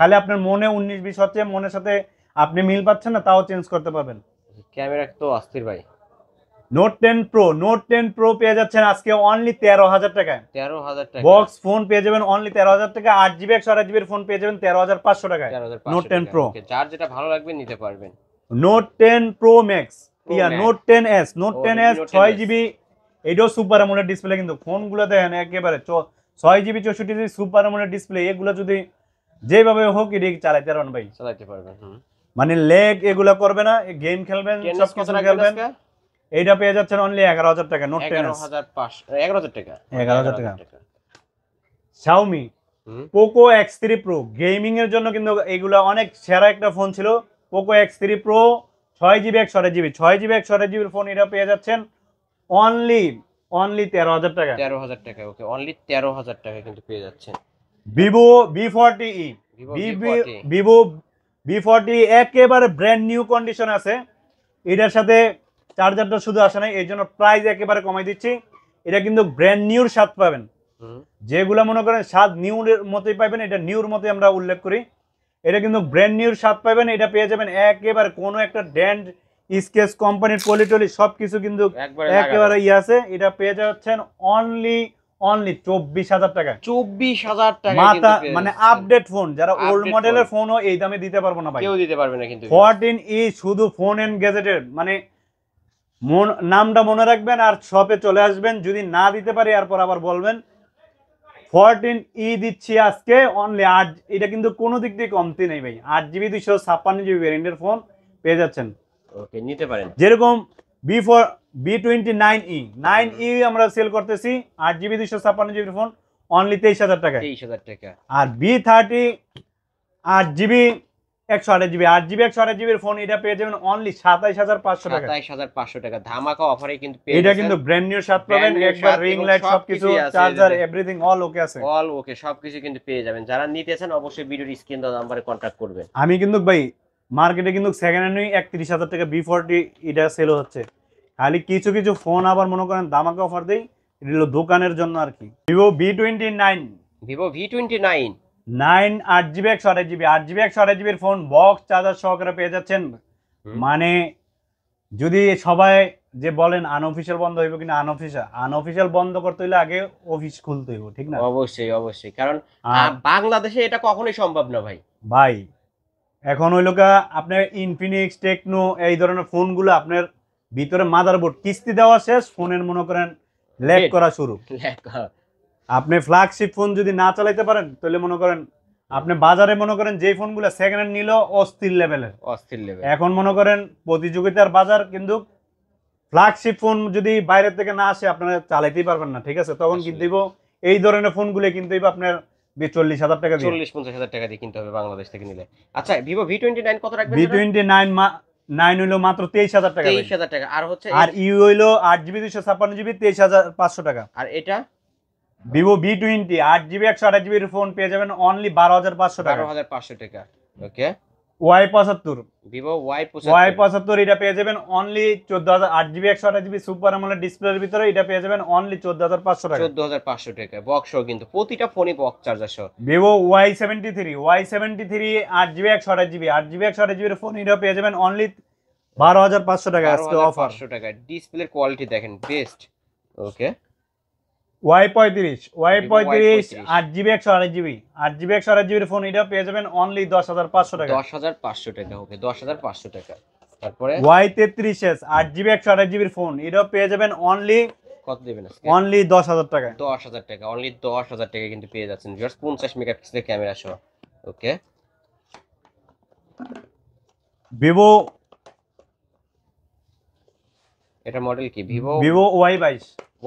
খালি আপনার মনে 19-20 হচ্ছে, মনের সাথে আপনি মিল পাচ্ছেন না, তাও চেঞ্জ করতে পারবেন। ক্যামেরা তো অস্থির ভাই। নোট 10 প্রো পেয়ে যাচ্ছেন আজকে অনলি 13,000 টাকায়। 13,000 টাকা বক্স ফোন পেয়ে যাবেন অনলি 13,000 টাকা। 8GB 128GB ফোন পেয়ে যাবেন 13,500 টাকায়। নোট 10 প্রো, যার যেটা ভালো লাগবে নিতে পারবেন। Note 10 pro max, note 10s, note 10s 6GB, এটাও সুপার অ্যামোলেড ডিসপ্লে। কিন্তু ফোনগুলো দেখেন একেবারে 6GB 64GB super AMOLED display, এগুলো যদি যেভাবে হোক এটা চালাতে পারবেন ভাই, চালাতে পারবেন। মানে লেগ এগুলা করবে না, গেম খেলবেন, সবকিছু খেলবেন। এইটা পেয়ে যাচ্ছেন অনলি 11,000 টাকা। নোট 10s 11,000 টাকা। 11,000 টাকা। Xiaomi Poco X3 Pro gaming এর জন্য কিন্তু এগুলা অনেক সেরা একটা ফোন ছিল। Poco X3 Pro 6GB 128GB phone, এটা পেয়ে যাচ্ছেন অনলি 13,000 টাকা। 13,000 টাকা, ওকে, অনলি 13,000 টাকা কিন্তু পেয়ে যাচ্ছেন। Vivo V40e, Vivo V40 একেবারে ব্র্যান্ড নিউ কন্ডিশন আছে। এটার সাথে চার্জারটা শুধু আসে নাই, এই জন্য প্রাইস একেবারে কমাই দিচ্ছি। এটা কিন্তু ব্র্যান্ড নিউর স্বাদ পাবেন, যেগুলা মনে করেন স্বাদ নিউর মতোই পাবেন, এটা নিউর মতোই আমরা উল্লেখ করি। এটা কিন্তু ব্র্যান্ড নিউর স্বাদ পাবেন। এটা পেয়ে যাবেন একেবারে কোনো একটা ড্যান্ড স্কেচ কোম্পানির পলিটলি সবকিছু কিন্তু একেবারে আছে। এটা পেয়ে যাচ্ছেন অনলি 24,000 টাকা। 24,000 টাকা মাথা, মানে আপডেট ফোন, যারা ওল্ড মডেলের ফোনও এই দামে দিতে পারবো না ভাই, কেউ দিতে পারবে না। কিন্তু 14E শুধু ফোন এন্ড গ্যাজেটের, মানে নামটা মনে রাখবেন আর শপে চলে আসবেন। যদি না দিতে পারি এরপর আবার বলবেন। 14E দিচ্ছি আজকে অনলি 8, এটা কিন্তু কোনো দিক দিয়ে কমতি নেই ভাই। 8GB 256GB ভ্যারিয়েন্টের ফোন পেয়ে যাচ্ছেন, ওকে, নিতে পারেন। যেরকম B29E আমরা সেল করতেছি 8GB 256GB ফোন অনলি 23,000 টাকা। 23,000 টাকা। আর B30 8GB 128GB ফোন, এটা পেয়ে যাবেন অনলি 27,500 টাকা। 27,500 টাকা ধামাকা অফারে কিন্তু পেয়ে এটা কিন্তু ব্র্যান্ড নিউ স্বাদ পাবেন, একবার রিং লাইট সবকিছু, চার্জার এভরিথিং অল ওকে আছে, অল ওকে, সবকিছু কিন্তু পেয়ে যাবেন। যারা নিতে চান অবশ্যই ভিডিওর স্ক্রিন দেওয়া নম্বরে কন্টাক্ট করবেন। আমি কিন্তু ভাই মার্কেটে কিন্তু সেকেন্ড হ্যান্ড 31,000 টাকা B40 এটা সেল হচ্ছে। খালি কিছু কিছু ফোন আবার মনে করেন ধামাকা অফার দেই, এটা হলো দোকানের জন্য আর কি। Vivo V29, Vivo V29 8GB 128GB phone box charger সহকারে পেয়ে যাচ্ছেন। মানে যদি সবাই যে বলেন আনঅফিশিয়াল বন্ধ হইব, কিনা আনঅফিশিয়াল বন্ধ করতে হইলে আগে অফিস খুলতে হইব, ঠিক না? অবশ্যই, কারণ বাংলাদেশে এটা কখনোই সম্ভব না ভাই। এখন হইল আপনার ইনফিনিক্স, টেকনো এই ধরনের ফোনগুলো আপনার ভিতরে মাদারবোর্ড কিস্তি দেওয়া শেষ, ফোনের মনে করেন ল্যাগ করা শুরু। আপনি ফ্ল্যাগশিপ ফোন যদি না চালাইতে পারেন, তাহলে মনে করেন আপনি বাজারে মনে করেন যে ফোনগুলো সেকেন্ড হ্যান্ড নিল অস্থির লেভেলের, এখন মনে করেন প্রতিযোগিতার বাজার কিন্তু ফ্ল্যাগশিপ ফোন যদি বাইরে থেকে না আসে আপনারা চালাইতেই পারবেন না, ঠিক আছে? তখন আসলে। কিন্তু এই ধরনের ফোনগুলো কিন্তু আপনার 40,000 টাকা দিয়ে। 40-50 হাজার টাকা দিয়ে কিনতে হবে বাংলাদেশ থেকে নিলে। আচ্ছা ভিভো V29 কত রাখবেন? V29 হইলো মাত্র 23,000 টাকা ভাই। 23,000 টাকা। আর হচ্ছে আর ইউ হইলো 8GB 256GB 23,500 টাকা। আর এটা ভিভো V20 8GB 128GB এর ফোন পেয়ে যাবেন অনলি 12,500 টাকা। 12,500 টাকা। ওকে। Y75 ভিভো Y75 এটা পেয়ে যাবেন only 14,000 8GB 128GB super AMOLED ডিসপ্লের ভিতরে এটা পেয়ে যাবেন অনলি 14,500 টাকা। 14,500 টাকা। বক্স সহ কিন্তু প্রতিটা ফোনই বক্স চার্জার সহ। ভিভো Y73 8GB 128GB এর ফোন এটা পেয়ে যাবেন অনলি 12,500 টাকা আজকে অফার। 12,500 টাকা। ডিসপ্লের কোয়ালিটি দেখেন বেস্ট। ওকে। Y35 8GB 128GB এর ফোন এটা পেয়ে যাবেন অনলি 10,500 টাকা। 10,500 টাকা। ওকে 10,500 টাকা। তারপরে Y33s 8GB 128GB এর ফোন এটা পেয়ে যাবেন অনলি কত দিবেন আজকে? 10,000 টাকা। 10,000 টাকা। অনলি 10,000 টাকা কিন্তু পেয়ে যাচ্ছেন ভিউয়ার্স 50 মেগাপিক্সেলের ক্যামেরা সহ। ওকে। ভিভো এটা মডেল কি? Vivo Y22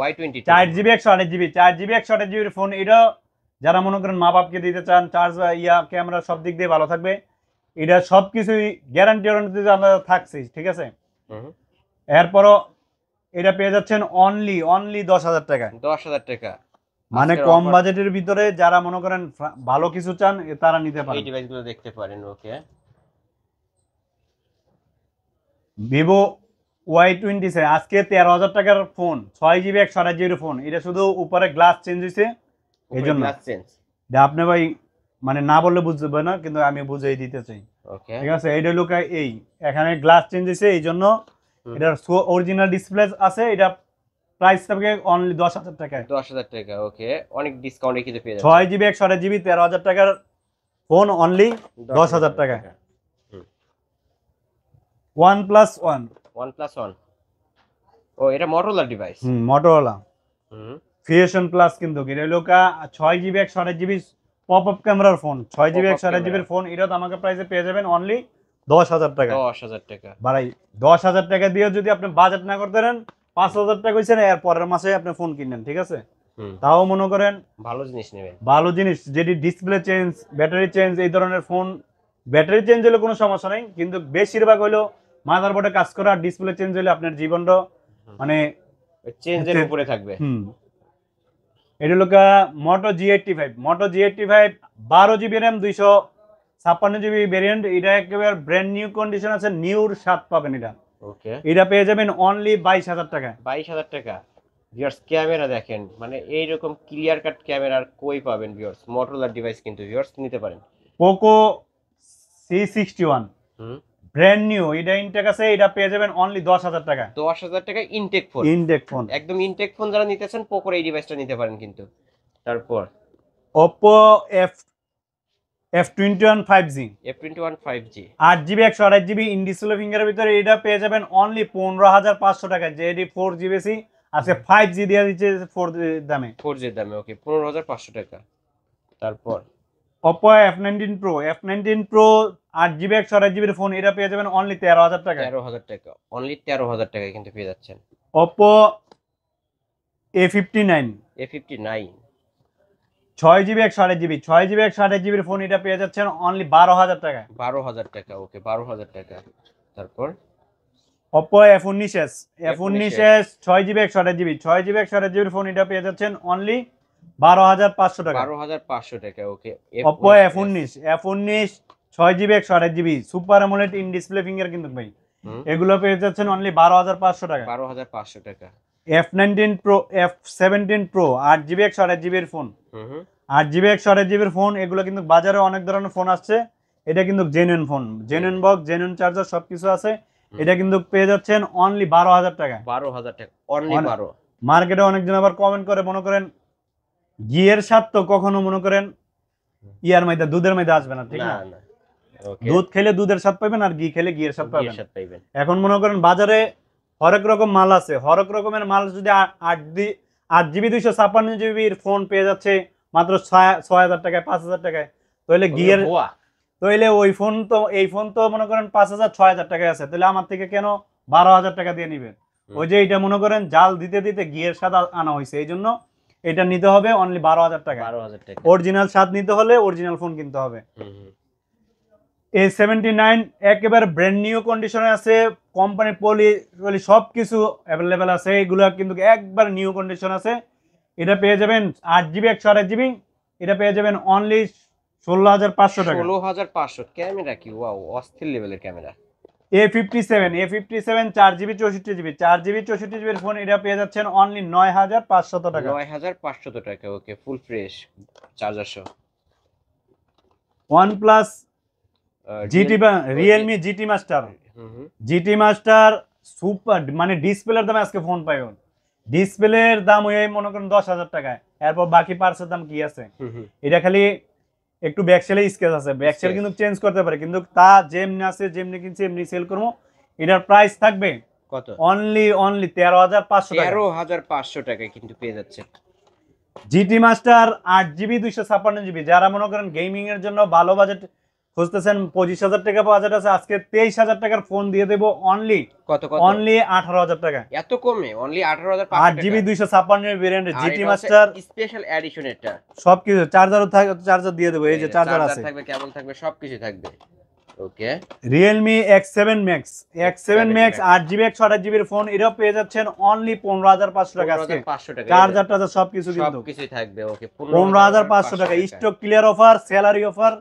Y22 4GB 128GB এর ফোন এটা যারা মনে করেন মা বাপকে দিতে চান চার্জ ক্যামেরা সব দিক দিয়ে ভালো থাকবে, এটা সবকিছুই গ্যারান্টি আমরা থাকছি, ঠিক আছে? হুম। এরপরও এটা পেয়ে যাচ্ছেন অনলি 10,000 টাকা। 10,000 টাকা। মানে আজকের কম offer- বাজেটের ভিতরে যারা মনে করেন ভালো কিছু চান তারা নিতে এই পারেন। ডিভাইসগুলো দেখতে পারেন। ওকে। ভিভো Y20 আজকে 13,000 টাকার ফোন 6GB 128GB ফোন, এটা শুধু উপরে গ্লাস চেঞ্জ হয়েছে এই জন্য। Glass change. এটা আপনি ভাই মানে না বললে বুঝতে না, কিন্তু আমি বুঝিয়ে দিতে চাই, ওকে। ঠিক আছে? এইটা লোক এই এখানে গ্লাস চেঞ্জ হয়েছে এই জন্য এটার অরিজিনাল ডিসপ্লে আছে, এটা প্রাইস থাকবে অনলি 10,000 টাকায়। 10,000 টাকা। ওকে। অনেক ডিসকাউন্টে কিন্তু পেয়ে যাচ্ছেন। 6GB 128GB 13,000 টাকার ফোন অনলি 10,000 টাকায়। OnePlus One OnePlus One। ও এটা মটোরোলা ডিভাইস। মোটরোলা হুম। ফিউশন প্লাস, কিন্তু এটা হলো 6GB 128GB পপ আপ ক্যামেরার ফোন, 6GB 128GB এর ফোন, এটা তো আমাকে প্রাইসে পেয়ে যাবেন অনলি 10,000 টাকা। 10,000 টাকা। ভাই 10,000 টাকা দিয়ে যদি আপনি বাজেট না করতে পারেন 5,000 টাকা হয়েছে না, এর পরের মাসে আপনি ফোন কিনেন, ঠিক আছে? হুম। তাও মনে করেন ভালো জিনিস নেবেন। ভালো জিনিস, যেটি ডিসপ্লে চেঞ্জ, ব্যাটারি চেঞ্জ, এই ধরনের ফোন। ব্যাটারি চেঞ্জ হলে কোনো সমস্যা নেই, কিন্তু বেশিরভাগ হলো মাদারবোর্ডে কাজ করা, আর ডিসপ্লে চেঞ্জ হলে আপনার জীবনটা মানে চেঞ্জের উপরে থাকবে। এটা হলো মোটো G85 12GB RAM 256GB variant, এটা একেবারে ব্র্যান্ড নিউ কন্ডিশন আছে, নিউর স্বাদ পাবেন এটা। ওকে। এটা পেয়ে যাবেন অনলি 22,000 টাকা। 22,000 টাকা। ভিউয়ার্স ক্যামেরা দেখেন, মানে এইরকম ক্লিয়ার কাট ক্যামেরা আর কই পাবেন ভিউয়ার্স? মটোরোলা ডিভাইস কিন্তু ভিউয়ার্স নিতে পারেন। পোকো C61 হুম। ব্র্যান্ড নিউ, এটা ইনটেক আছে, এটা পেয়ে যাবেন অনলি 10,000 টাকা। 10,000 টাকা ইনটেক ফোন। ইনটেক ফোন একদম ইনটেক ফোন যারা নিতেছেন পোকোর এই ডিভাইসটা নিতে পারেন কিন্তু। তারপর Oppo F21 5G F21 5G 8GB 128GB in display ফিঙ্গারের ভিতরে, এটা পেয়ে যাবেন অনলি 15,500 টাকা। যে এটি 4GB আজকে 5G দিয়ে দিচ্ছে 4G দামে। 4G এর দামে। ওকে 15,500 টাকা। তারপর Oppo F19 Pro 8GB 128GB phone, এটা পেয়ে যাবেন অনলি 13,000 টাকা। 13,000 টাকা। অনলি 13,000 টাকায় কিন্তু পেয়ে যাচ্ছেন। Oppo A59 A59 6GB 128GB phone, এটা পেয়ে যাচ্ছেন অনলি 12,000 টাকা। 12,000 টাকা। ওকে 12,000 টাকা। তারপর Oppo F19s 6GB 128GB phone, এটা পেয়ে যাচ্ছেন অনলি 12,500 টাকা। 12,500 টাকা। ওকে Oppo F19 6GB 128GB super AMOLED in display finger, কিন্তু ভাই এগুলো পেয়ে যাচ্ছেন অনলি 12,500 টাকা। 12,500 টাকা। F17 Pro 8GB 128GB phone, 8GB 128GB phone, এগুলো কিন্তু বাজারে অনেক ধরনের ফোন আসছে, এটা কিন্তু genuine phone, genuine box, genuine charger সবকিছু আছে, এটা কিন্তু পেয়ে যাচ্ছেন অনলি 12,000 টাকা। 12,000 টাকা। অনলি 12। মার্কেটে অনেকজন আবার কমেন্ট করে মনে করেন ঘিয়ের স্বাদ তো কখনো মনে করেন ইয়ার মধ্যে দুধের মধ্যে আসবে না, ঠিক না? না। ওকে। দুধ খেলে দুধের স্বাদ পাবেন, আর ঘি খেলে ঘিয়ের স্বাদ পাবেন। পাইবেন। এখন মনে করেন বাজারে হরেক রকম মাল আছে, হরেক রকমের মাল যদি 8GB 256GB ফোন পেয়ে যাচ্ছে মাত্র 6,000 টাকায় 5,000 টাকায়, তাহলে ঘিয়ের তাহলে এই ফোন তো মনে করেন 5,000 6,000 টাকায় আছে, তাহলে আমার থেকে কেন 12,000 টাকা দিয়ে নিবেন? ওই যে এটা মনে করেন জাল দিতে দিতে গিয়ের স্বাদ আনা হয়েছে, এই জন্য এটা নিতে হবে অনলি 12,000 টাকা। 12,000 টাকা। অরিজিনাল স্বাদ নিতে হলে অরিজিনাল ফোন কিনতে হবে। A79 একেবারে ব্র্যান্ড নিউ কন্ডিশনে আছে, কোম্পানি পলি সব কিছু অ্যাভেলেবেল আছে, এগুলো কিন্তু একবার নিউ কন্ডিশন আছে। এটা পেয়ে যাবেন 8GB 128GB, এটা পেয়ে যাবেন অনলি 16,500 টাকা। 16,500। ক্যামেরা কি ওয়াও, অস্থির লেভেলের camera. A57 4GB 64GB 4GB 64GB এর ফোন, এটা পেয়ে যাচ্ছেন অনলি 9,500 টাকা। 9,500 টাকা। ওকে, ফুল ফ্রেশ চার্জার সহ। OnePlus GT Realme GT Master, GT Master super, মানে ডিসপ্লের দামে আজকে ফোন পাইবেন। ডিসপ্লের দাম ওই মনে করেন 10,000 টাকায়, এরপর বাকি পার্টসের দাম কি আছে? এটা খালি একটু ব্যাকসেলে স্কেচ আছে, ব্যাকসেল কিন্তু চেঞ্জ করতে পারে, কিন্তু তা যেমনি আছে যেমনি কিনছি এমনি সেল করবো। এটার প্রাইস থাকবে কত? অনলি 13,500 টাকা। 13,500 টাকায় কিন্তু পেয়ে যাচ্ছে জিটি মাস্টার 8GB 256GB। যারা মনে করেন গেমিং এর জন্য ভালো বাজেট খুঁজতেছেন, 25,000 টাকা বাজেট আছে, আজকে 23,000 টাকার ফোন দিয়ে দেবো অনলি কত? অনলি 18,000 টাকা। এত কমে অনলি 18,500 টাকা। 8GB 256GB ভেরিয়েন্টের জিটি মাস্টার, স্পেশাল এডিশন। এটা সবকিছু চার্জারও থাকে, চার্জার দিয়ে দেবো, এই যে চার্জার আছে, থাকবে, কেমন থাকবে, সবকিছু থাকবে। ওকে, Realme X7 Max 8GB 128GB এর ফোন, এটাও পেয়ে যাচ্ছেন অনলি 15,500 টাকা। আজকে 15,500 টাকা চার্জার টার্জার সবকিছু কিন্তু সবকিছুই থাকবে। ওকে, 15,500 টাকা। Stock clear offer, salary offer,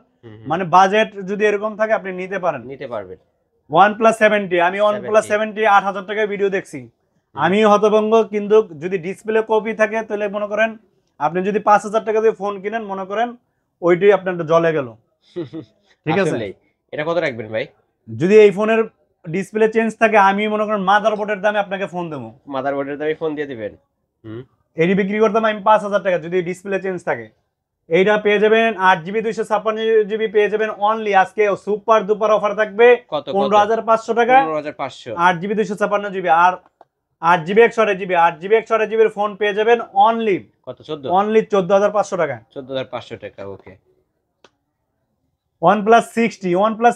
মানে বাজেট যদি এরকম থাকে আপনি নিতে পারবেন। OnePlus 70, আমি OnePlus 70 8,000 টাকায় ভিডিও দেখছি, আমি হতভঙ্গ। কিন্তু যদি ডিসপ্লে কপি থাকে তাহলে মনে করেন আপনি যদি 5,000 টাকা দিয়ে ফোন কিনেন, মনে করেন ওইটাই আপনার জলে গেল। ঠিক আছে, এটা কত রাখবেন ভাই? যদি এই ফোনের ডিসপ্লে চেঞ্জ থাকে, আমি মনে করেন মাদারবোর্ডের দামে আপনাকে ফোন দেবো। মাদারবোর্ডের দামে ফোন দিয়ে দিবেন? এটি বিক্রি করতাম আমি 5,000 টাকা যদি ডিসপ্লে চেঞ্জ থাকে। এইটা পেয়ে যাবেন 8GB 256GB পেয়ে যাবেন অনলি আজকে সুপার দুপার অফার থাকবে 15,500 টাকা। 15,500 8GB 256GB আর 8GB 128GB এর ফোন পেয়ে যাবেন অনলি কত? 14? অনলি 14,500 টাকা। 14,500 টাকা। ওকে, OnePlus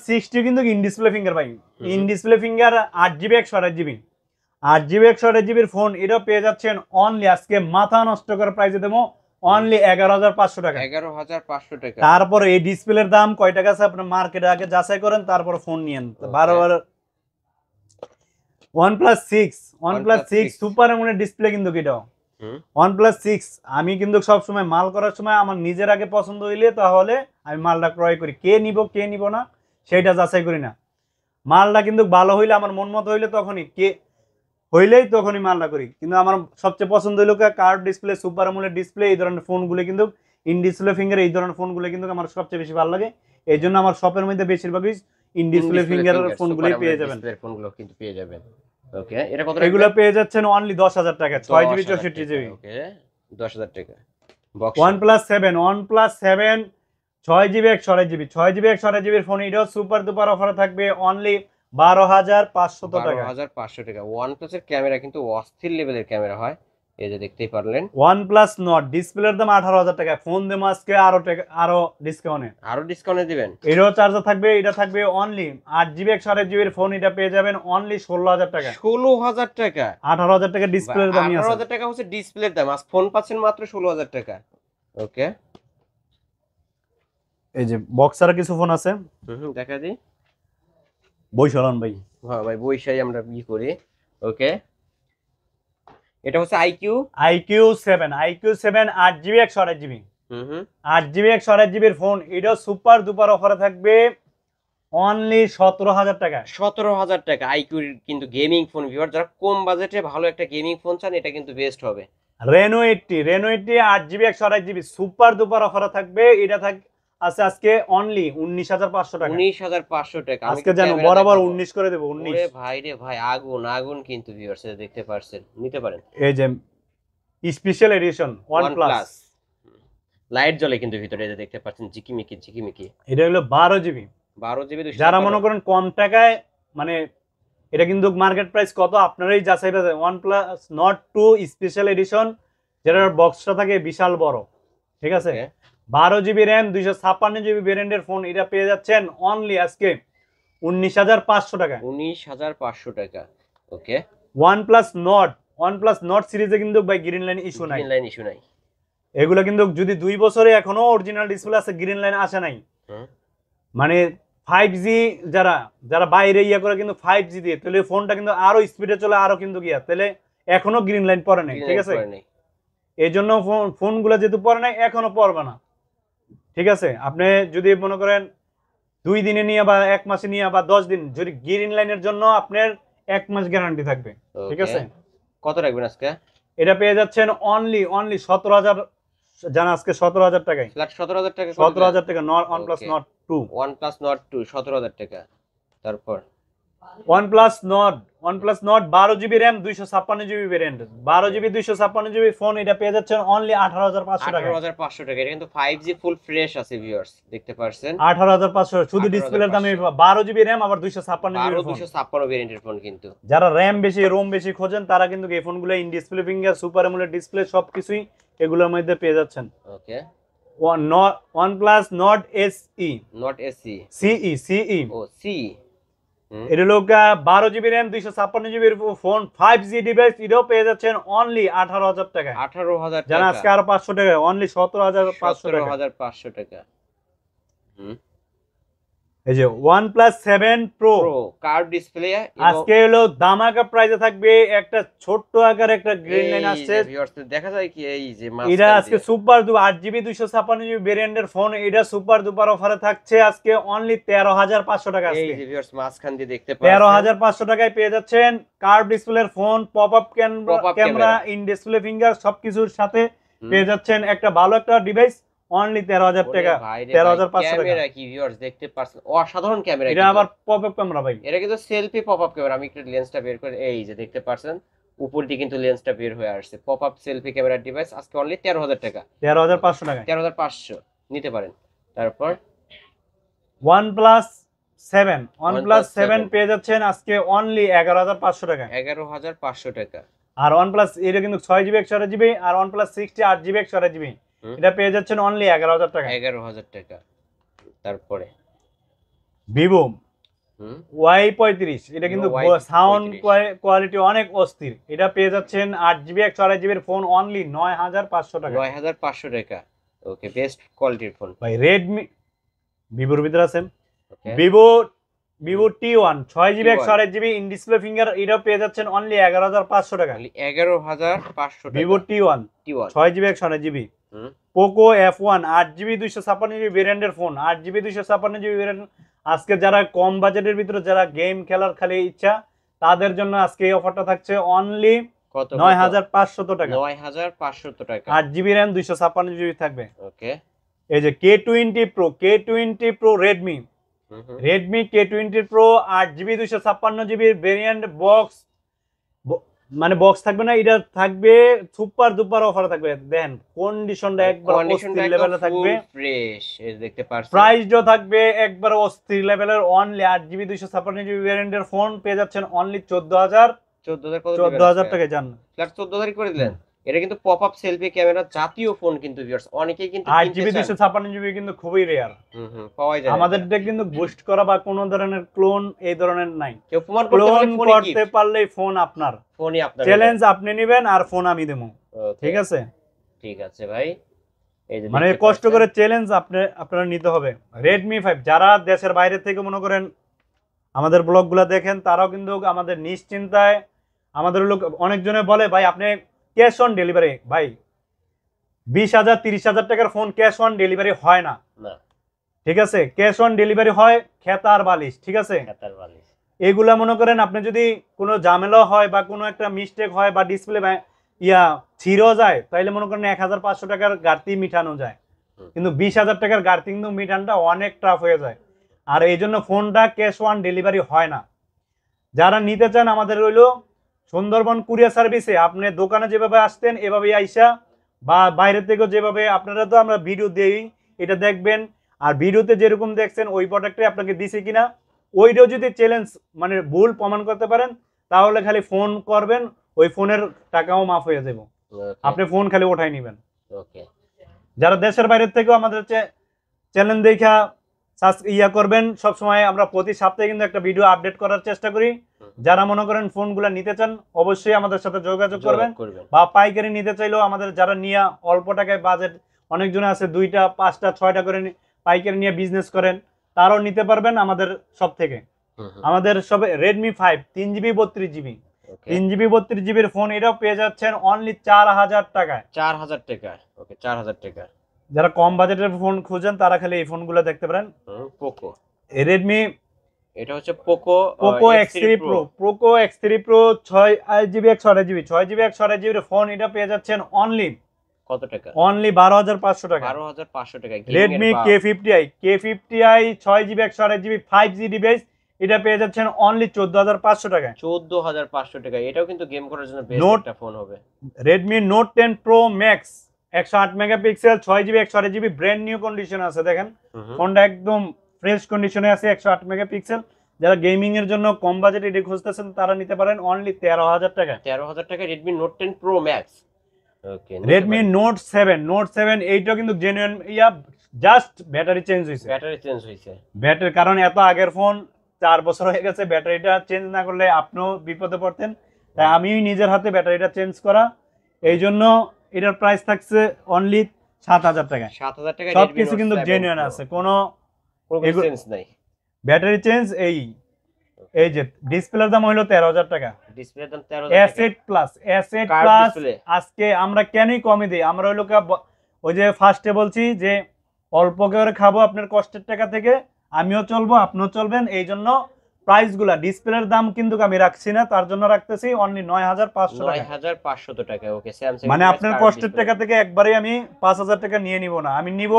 60 কিন্তু ইন ডিসপ্লে ফিঙ্গার ভাই, in display finger 8GB 128GB এর ফোন, এটা পেয়ে যাচ্ছেন অনলি আজকে মাথা নষ্ট করার প্রাইসে দেবো অনলি 11,500 টাকা। 11,500 টাকা। তারপরে এই ডিসপ্লের দাম কয় টাকা আছে আপনি মার্কেটে আগে যাচাই করেন, তারপর ফোন নিয়েন। বারবার OnePlus 6 সুপার এমনের ডিসপ্লে কিন্তু এটাও OnePlus 6। আমি কিন্তু সব সময় মাল করার সময় আমার নিজের আগে পছন্দ হইলে তাহলে আমি মালটা ক্রয় করি, কে নিব না সেটা যাচাই করি না। মালটা কিন্তু ভালো হইলে, আমার মন মতো হইলে তখনই মালটা করি। কিন্তু আমার সবচেয়ে পছন্দ হইলো curve display, super AMOLED display, এই ধরনের ফোনগুলো কিন্তু ইন ডিসপ্লে ফিঙ্গার, এই ধরনের ফোনগুলো কিন্তু আমার সবচেয়ে বেশি ভালো লাগে। এই জন্য আমার শপের মধ্যে বেশিরভাগই ইন ডিসপ্লে ফিঙ্গারের ফোনগুলোই পেয়ে যাবেন। ফোনগুলো কিন্তু পেয়ে যাবেন। ওকে, এটা কত? এগুলো পেয়ে যাচ্ছেন অনলি 10,000 টাকা, 6GB 64GB। ওকে, 10,000 টাকা। OnePlus 7 6GB 128GB এর ফোন, এটাও সুপার দুপার অফারে থাকবে অনলি 12,500 টাকা। 12,500 টাকা। OnePlus এর ক্যামেরা কিন্তু অস্থির লেভেলের ক্যামেরা হয়, এই যে দেখতেই পারলেন। OnePlus Nord ডিসপ্লের দাম 18,000 টাকা, ফোন দেবো আজকে আরো ডিসকাউন্টে দিবেন। এরও চার্জার থাকবে, এটা থাকবে অনলি 8GB 128GB এর ফোন, এটা পেয়ে যাবেন অনলি 16,000 টাকা। 16,000 টাকা? 18,000 টাকা ডিসপ্লের দাম। 18,000 টাকা হচ্ছে ডিসপ্লের দাম, আজ ফোন পাচ্ছেন মাত্র 16,000 টাকা। ওকে, এই যে বক্সার কিছু ফোন আছে, দেখা দিই। বৈশালন ভাই, হ্যাঁ ভাই, বৈশাই আমরা কি করি। ওকে, এটা হচ্ছে IQ7 8GB 128GB 8GB এর ফোন, এটাও সুপার দুপার অফারে থাকবে অনলি 17,000 টাকা। 17,000 টাকা আইকিউ কিন্তু গেমিং ফোন। ভিউয়ার, যারা কম বাজেটে ভালো একটা গেমিং ফোন চান, এটা কিন্তু বেস্ট হবে। Reno 80 8GB 128GB সুপার দুপার অফারে থাকবে, এটা আছে আজকে অনলি 19,500 টাকা। 19,500 টাকা আজকে জানো বরাবর 19 করে দেব। 19 ওরে ভাই রে ভাই, আগুন কিন্তু ভিউয়ার্স, দেখতে পারছেন, নিতে পারেন। এই যে স্পেশাল এডিশন OnePlus, লাইট জ্বলে কিন্তু ভিতরে, এই যে দেখতে পাচ্ছেন ঝিকিমিকি। এটা হলো 12GB। যারা মনে করেন কম টাকায়, মানে এটা কিন্তু মার্কেট প্রাইস কত আপনারাই যাচাই বাছাই। OnePlus Nord 2 স্পেশাল এডিশন, যেটার বক্সটা থাকে বিশাল বড়, ঠিক আছে। 12GB RAM 256GB ভেরিয়েন্টের ফোন, এটা পেয়ে যাচ্ছেন অনলি আজকে 19,500 টাকা। 19,500 টাকা। ওকে, ওয়ানপ্লাস নট সিরিজে কিন্তু ভাই গ্রিন লাইন ইস্যু নাই, গ্রিন লাইন ইস্যু নাই। এগুলো কিন্তু যদি 2 বছরে এখনো অরিজিনাল ডিসপ্লে আছে, গ্রিন লাইন আসে নাই। মানে 5G যারা যারা বাইরে ইয়া করে কিন্তু 5G দিয়ে, তাহলে ফোনটা কিন্তু আরো স্পিডে চলে, আরো কিন্তু গিয়া, তাহলে এখনো গ্রিন লাইন পড়ে নাই, ঠিক আছে। এই জন্য ফোনগুলো যেহেতু পড়ে নাই, এখনো পড়বে না, ঠিক আছে। আপনি যদি মনে করেন 2 দিনে নিয়ে বা 1 মাসে নিয়ে বা 10 দিন, যদি গ্রিন লাইনের জন্য আপনার 1 মাস গ্যারান্টি থাকবে, ঠিক আছে। কত রাখবেন আজকে? এটা পেয়ে যাচ্ছেন অনলি 17,000, জানা আজকে 17,000 টাকায়, 17,000 টাকা, 17,000 টাকা OnePlus Nord 2, OnePlus Nord 2 17,000 টাকা। তারপর OnePlus Nord 12GB RAM 256GB variant, 12GB 256GB phone, এটা পেয়ে যাচ্ছেন অনলি 18,500 টাকা। 18,500 টাকা। এটা কিন্তু 5G ফুল ফ্রেশ আছে ভিউয়ার্স, দেখতে পারছেন। 18,500 শুধু ডিসপ্লের দামে, 12GB RAM আবার 256GB ফোন। 256 ভেরিয়েন্টের ফোন কিন্তু। যারা RAM বেশি রোম বেশি খোঁজেন তারা কিন্তু এই ফোনগুলো in display finger, super AMOLED display সবকিছুই এগুলোর মধ্যে পেয়ে যাচ্ছেন। Okay. OnePlus Nord SE, not SE, CE ও সি। এটা লোক 12GB RAM 256GB phone, 5G device, এটাও পেয়ে যাচ্ছেন অনলি 18,000 টাকায়। 18,000 টাকা। জানা আজকে আরো 500 টাকা, অনলি 17,500 টাকা। 17,500 টাকা। এই যে OnePlus 7 Pro কার্ভ ডিসপ্লে, আজকে হলো দামাকা প্রাইসে থাকবে, একটা ছোট্ট আকার একটা গ্রিন লাইন আসছে, ভিউয়ার্স দেখা যায় কি এই যে এটা আজকে সুপার 8GB 256GB ভেরিয়েন্টের ফোন, এটা সুপার দুপার অফারে থাকছে আজকে অনলি 13,500 টাকা। আজকে এই যে ভিউয়ার্স মাঝখান দিয়ে দেখতে পাচ্ছেন 13,500 টাকায় পেয়ে যাচ্ছেন কার্ভ ডিসপ্লের phone, pop up camera, in display finger সবকিছুর সাথে পেয়ে যাচ্ছেন একটা ভালো একটা ডিভাইস অনলি 13,000 টাকা, 13,500 টাকা। ক্যামেরা কি ভিউয়ার্স দেখতে পাচ্ছেন, অসাধারণ ক্যামেরা। এটা আবার পপ আপ ক্যামেরা ভাই, এটা কিন্তু সেলফি পপ আপ ক্যামেরা। আমি একটু লেন্সটা বের করে, এই যে দেখতে পাচ্ছেন উপর দিয়ে কিন্তু লেন্সটা বের হয়ে আসছে। Pop up selfie camera device আজকে অনলি 13,000 টাকা, 13,500 টাকা, 13,500 নিতে পারেন। তারপর OnePlus 7 পেয়ে যাচ্ছেন আজকে অনলি 11,500 টাকা, 11,500 টাকা। আর OnePlus এটা কিন্তু 6GB 128GB, আর OnePlus 60 8GB 128GB এটা পেয়ে যাচ্ছেন অনলি 11,000 টাকা, 11,000 টাকা। তারপরে Vivo Y35, এটা কিন্তু সাউন্ড কোয়ালিটি অনেক অস্থির, এটা পেয়ে যাচ্ছেন 8GB 128GB ফোন অনলি 9,500 টাকা, 9,500 টাকা। ওকে, বেস্ট কোয়ালিটির ফোন ভাই। Redmi Vivoর ভিতরে আছে ওকে, Vivo T1 6GB 128GB in display finger, এটা পেয়ে যাচ্ছেন অনলি 11,500 টাকা, 11,500 টাকা। Vivo T1 T1 6GB 128GB। Poco F1 8GB 256GB ভেরিয়েন্টের ফোন, 8GB 256GB ভেরিয়েন্ট। আজকে যারা কম বাজেটের ভিতরে যারা গেম খেলার খালি ইচ্ছা, তাদের জন্য আজকে এই অফারটা থাকছে অনলি কত? 9,500 টাকা, 9,500 টাকা, 8GB RAM 256GB থাকবে। ওকে। এই যে K20 Pro Redmi K20 Pro 8GB 256GB variant, box মানে বক্স থাকবে না, এটা থাকবে সুপার দুপার অফারে থাকবে। দেখেন কন্ডিশনটা একবার অস্থির লেভেলে থাকবে, ফ্রেশ, এই দেখতে পাচ্ছেন। প্রাইসও থাকবে একবার অস্থির লেভেলের, অনলি 8GB 256GB ভেরিয়েন্টের ফোন পেয়ে যাচ্ছেন অনলি 14,000 টাকায়। জান ফ্ল্যাট 14,000 করে দিলেন। এটা কিন্তু পপ আপ সেলফি ক্যামেরা জাতীয় ফোন কিন্তু ভিউয়ার্স, অনেকেই কিন্তু 8GB 256GB কিন্তু খুবই রেয়ার, পাওয়াই যায়। আমাদেরটা কিন্তু বুস্ট করা বা কোনো ধরনের ক্লোন এই ধরনের নাই, কেউ প্রমাণ করতে পারলেই ফোন আপনার, ফোনই আপনার, চ্যালেঞ্জ আপনি নেবেন আর ফোন আমি দেবো, ঠিক আছে। ঠিক আছে ভাই, এই যে মানে কষ্ট করে চ্যালেঞ্জ আপনারা নিতে হবে। Redmi 5 যারা দেশের বাইরে থেকে মনে করেন আমাদের ব্লগগুলো দেখেন, তারাও কিন্তু আমাদের নিশ্চিন্তায়, আমাদের লোক অনেকজনে বলে ভাই আপনি ক্যাশ অন ডেলিভারি, ভাই 20,000 30,000 টাকার ফোন ক্যাশ অন ডেলিভারি হয় না, ঠিক আছে। ক্যাশ অন ডেলিভারি হয় খেতার বালিশ, ঠিক আছে। এগুলা মনে করেন আপনি যদি কোনো ঝামেলা হয় বা কোনো একটা মিস্টেক হয় বা ডিসপ্লে ছিঁড়েও যায়, তাইলে মনে করেন 1,500 টাকার ঘাটতি মিটানো যায়, কিন্তু 20,000 টাকার ঘাটতি কিন্তু মিটানটা অনেক টাফ হয়ে যায়, আর এই জন্য ফোনটা ক্যাশ অন ডেলিভারি হয় না। যারা নিতে চান আমাদের রইল সুন্দরবন কুরিয়ার সার্ভিসে, আপনি দোকানে যেভাবে আসতেন এভাবেই আইসা, বা বাইরে থেকেও যেভাবে, আপনারা তো আমরা ভিডিও দেই, এটা দেখবেন, আর ভিডিওতে যেরকম দেখছেন ওই প্রোডাক্টে আপনাকে দিছে কিনা, ওইটাও যদি চ্যালেঞ্জ মানে ভুল প্রমাণ করতে পারেন, তাহলে খালি ফোন করবেন, ওই ফোনের টাকাও মাফ হয়ে যাবে, আপনি ফোন খালি ওঠাই নেবেন। যারা দেশের বাইরে থেকেও আমাদের চ্যালেঞ্জ দেখা ইয়া করবেন। সবসময় আমরা প্রতি সপ্তাহে কিন্তু একটা ভিডিও আপডেট করার চেষ্টা করি। যারা মনে করেন ফোনগুলো নিতে চান অবশ্যই আমাদের সাথে যোগাযোগ করবেন, বা পাইকারি নিতে চাইলেও আমাদের যারা নিয়ে অল্প টাকায় বাজেট, অনেকজন আছে 2টা 5টা 6টা করে পাইকারি নিয়ে বিজনেস করেন, তারাও নিতে পারবেন আমাদের সব থেকে। আমাদের সবে Redmi 5 3GB 32GB 3GB 32GBর phone, এটাও পেয়ে যাচ্ছেন অনলি 4000 টাকায়। 4000 টাকা। ওকে, 4000 টাকা। যারা কম বাজেটের ফোন খুঁজেন তারা খালি এই ফোনগুলো দেখতে পারেন। পোকো, রেডমি এটা হচ্ছে Poco X3 Pro, Poco X3 Pro 6GB 128GB 6GB 128GB এর ফোন, এটা পেয়ে যাচ্ছেন অনলি কত টাকা? অনলি 12500 টাকা। 12500 টাকা। Redmi K50i 6GB 128GB 5G device, এটা পেয়ে যাচ্ছেন অনলি 14500 টাকা। 14500 টাকা। এটাও কিন্তু গেম করার জন্য বেস্ট একটা ফোন হবে। Redmi note 10 Pro Max 108 megapixel 6GB 128GB brand new condition আছে, দেখেন ফোনটা একদম ফ্রেশ কন্ডিশনে আছে, 108 মেগাপিক্সেল। যারা গেমিং এর জন্য কম বাজেটে এটি খুঁজতেছেন তারা নিতে পারেন অনলি 13000 টাকা। 13000 টাকা রেডমি নোট 10 প্রো ম্যাক্স। ওকে, রেডমি নোট 7 এইটাও কিন্তু জেনুইন জাস্ট ব্যাটারি চেঞ্জ হইছে। ব্যাটারি কারণ এত আগের ফোন 4 বছর হয়ে গেছে, ব্যাটারিটা চেঞ্জ না করলে আপনিও বিপদে পড়তেন, তাই আমি নিজের হাতে ব্যাটারিটা চেঞ্জ করা। এই জন্য এটার প্রাইস থাকছে অনলি 7000 টাকা। 7000 টাকা। সবকিছু কিন্তু জেনুইন আছে, কোনো চেঞ্জ নাই। ব্যাটারি চেঞ্জ এই যে ডিসপ্লের দাম হলো 13000 টাকা। ডিসপ্লের দাম 13000 টাকা। অ্যাসেট প্লাস আজকে আমরা কেনই কমে দেই, আমরা হলো ওই যে ফার্স্টে বলছি যে অল্প করে খাবো আপনার কষ্টের টাকা থেকে, আমিও চলবো আপনিও চলবেন। এই জন্য প্রাইসগুলা ডিসপ্লের দাম কিন্তু আমি রাখছি না, তার জন্য রাখতেছি অনলি 9500 টাকা। 9500 টাকা। ওকে, স্যামসাং মানে আপনার কষ্টের টাকা থেকে একবারে আমি 5000 টাকা নিয়ে নিব না, আমি নিব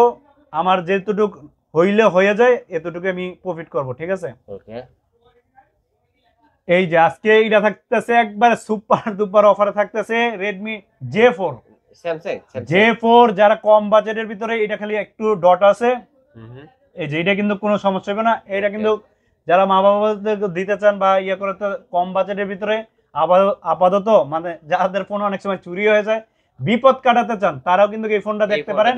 আমার যেটুকু হইলে হয়ে যায় এতটুকু আমি প্রফিট করব, ঠিক আছে? ওকে, এই যে আজকে এটা থাকতেছে একবারে সুপার ডুপার অফারে থাকতেছে রেডমি J4 J4। যারা কম বাজেটের ভিতরে, এটা খালি একটু ডট আছে, এই যে এটা কিন্তু কোনো সমস্যা হবে না। এটা কিন্তু যারা মা বাবাদের দিতে চান বা ইয়ে করতে কম বাজেটের ভিতরে, আপাতত মানে যাদের ফোন অনেক সময় চুরি হয়ে যায়, বিপদ কাটাতে চান, তারাও কিন্তু এই ফোনটা দেখতে পারেন।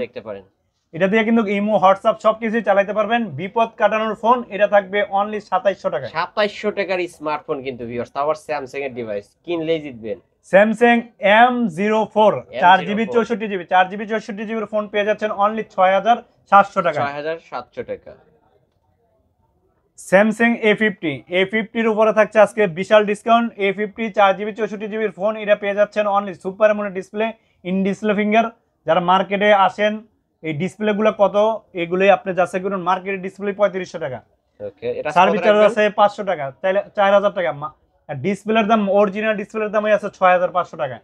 এটা দিয়ে কিন্তু ইমো হোয়াটসঅ্যাপ সবকিছুই চালাতে পারবেন। বিপদ কাটানোর ফোন, এটা থাকবে অনলি 2700 টাকা। 2700 টাকার স্মার্টফোন কিন্তু ভিউয়ার্স, আবার স্যামসাং এর ডিভাইস কিনলেই জিতবেন। Samsung M04 4GB 64GB 4GB 64GB এর ফোন পেয়ে যাচ্ছেন অনলি 6700 টাকা। 6700 টাকা। স্যামসাং A50 এর উপরে থাকছে আজকে বিশাল ডিসকাউন্ট। A50 4GB 64GB এর ফোন, এটা পেয়ে যাচ্ছেন only super AMOLED display, in display finger. যারা মার্কেটে আসেন এই ডিসপ্লে গুলো কত, এগুলোই আপনি যাচাই করুন। মার্কেটের ডিসপ্লে 3500 টাকা। ওকে, এটা সার্ভিস চার্জ আছে 500 টাকা, তাহলে 4000 টাকা। আর ডিসপ্লের দাম, অরিজিনাল ডিসপ্লের দামই আছে 6500 টাকা।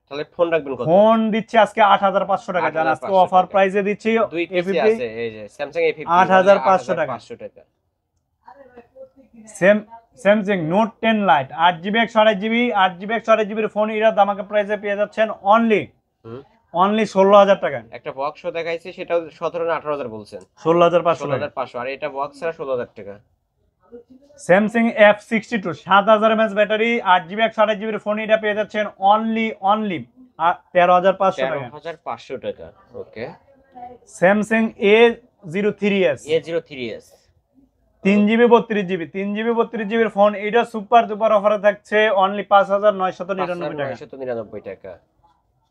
তাহলে ফোন রাখবেন কত? ফোন দিচ্ছি আজকে 8500 টাকা। জান আজকে অফার প্রাইসে দিচ্ছি দুই পিসি আছে, এই যে স্যামসাং A50 8500 টাকা। Samsung note 10 light 8GB 128GB এর ফোন, এর দামাকা প্রাইসে পেয়ে যাচ্ছেন অনলি 16000 টাকা। একটা বক্স দেখাইছে, সেটাও 17 না 18000 বলছেন। 16500 আর এটা বক্স ছাড়া 16000 টাকা। Samsung F62 7000 mAh battery 8GB 128GB এর ফোন, এটা পেয়ে যাচ্ছেন অনলি 13500 টাকা। 13500 টাকা। ওকে, স্যামসাং A03s 3GB 32GB এর ফোন, এটা সুপার ডুপার অফারে থাকছে অনলি 5999 টাকা।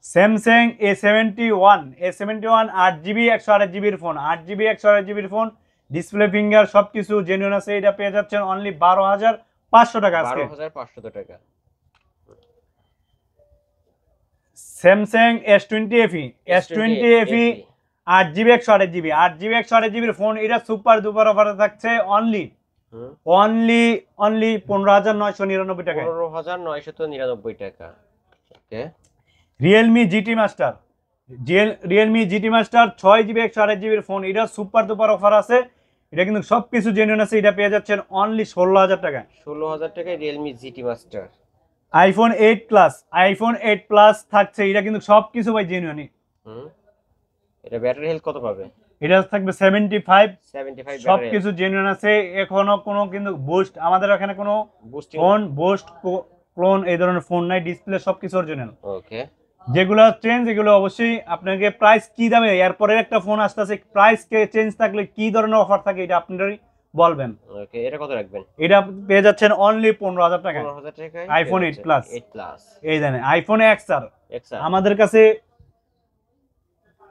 স্যামসাং A71 8GB 128GB এর ফোন 8GB 128GB এর ফোন, ডিসপ্লে ফিঙ্গার সবকিছু জেনুইন আছে, এটা পেয়ে যাচ্ছেন অনলি 12500 টাকা আজকে। 12500 টাকা। Samsung S20 FE 8GB 128GB এর ফোন, এটা সুপার ডুপার অফারে থাকছে অনলি 15999 টাকা। 15999 টাকা। ওকে, Realme GT master 6GB 128GB এর ফোন, এটা সুপার ডুপার অফার আছে, এটা কিন্তু সবকিছু জেনুইন আছে, এটা পেয়ে যাচ্ছেন অনলি 16000 টাকা। 16000 টাকায় Realme GT master. IPhone 8 plus থাকছে, এটা কিন্তু সবকিছু ভাই জেনুইন। এটা ব্যাটারি হেলথ কত পাবে? এটা থাকবে 75 ব্যাটারি, সবকিছু জেনুইন আছে। এখনো কোনো কিন্তু বুস্ট, আমাদের এখানে কোনো ফোন বুস্ট ক্লোন এই ধরনের ফোন নাই, ডিসপ্লে সবকিছু অরিজিনাল। ওকে, যেগুলো চেঞ্জ এগুলো অবশ্যই আপনাকে প্রাইস কি দামে, এরপরে একটা ফোন আসতেছে, প্রাইস কে চেঞ্জ থাকলে কি ধরনের অফার থাকে এটা আপনারাই বলবেন। ওকে, এটা কত রাখবেন? এটা পেয়ে যাচ্ছেন অনলি 15,000 টাকা। 15,000 টাকায় আইফোন 8 প্লাস। 8 প্লাস। এই জানেন আইফোন এক্সআর এক্সআর আমাদের কাছে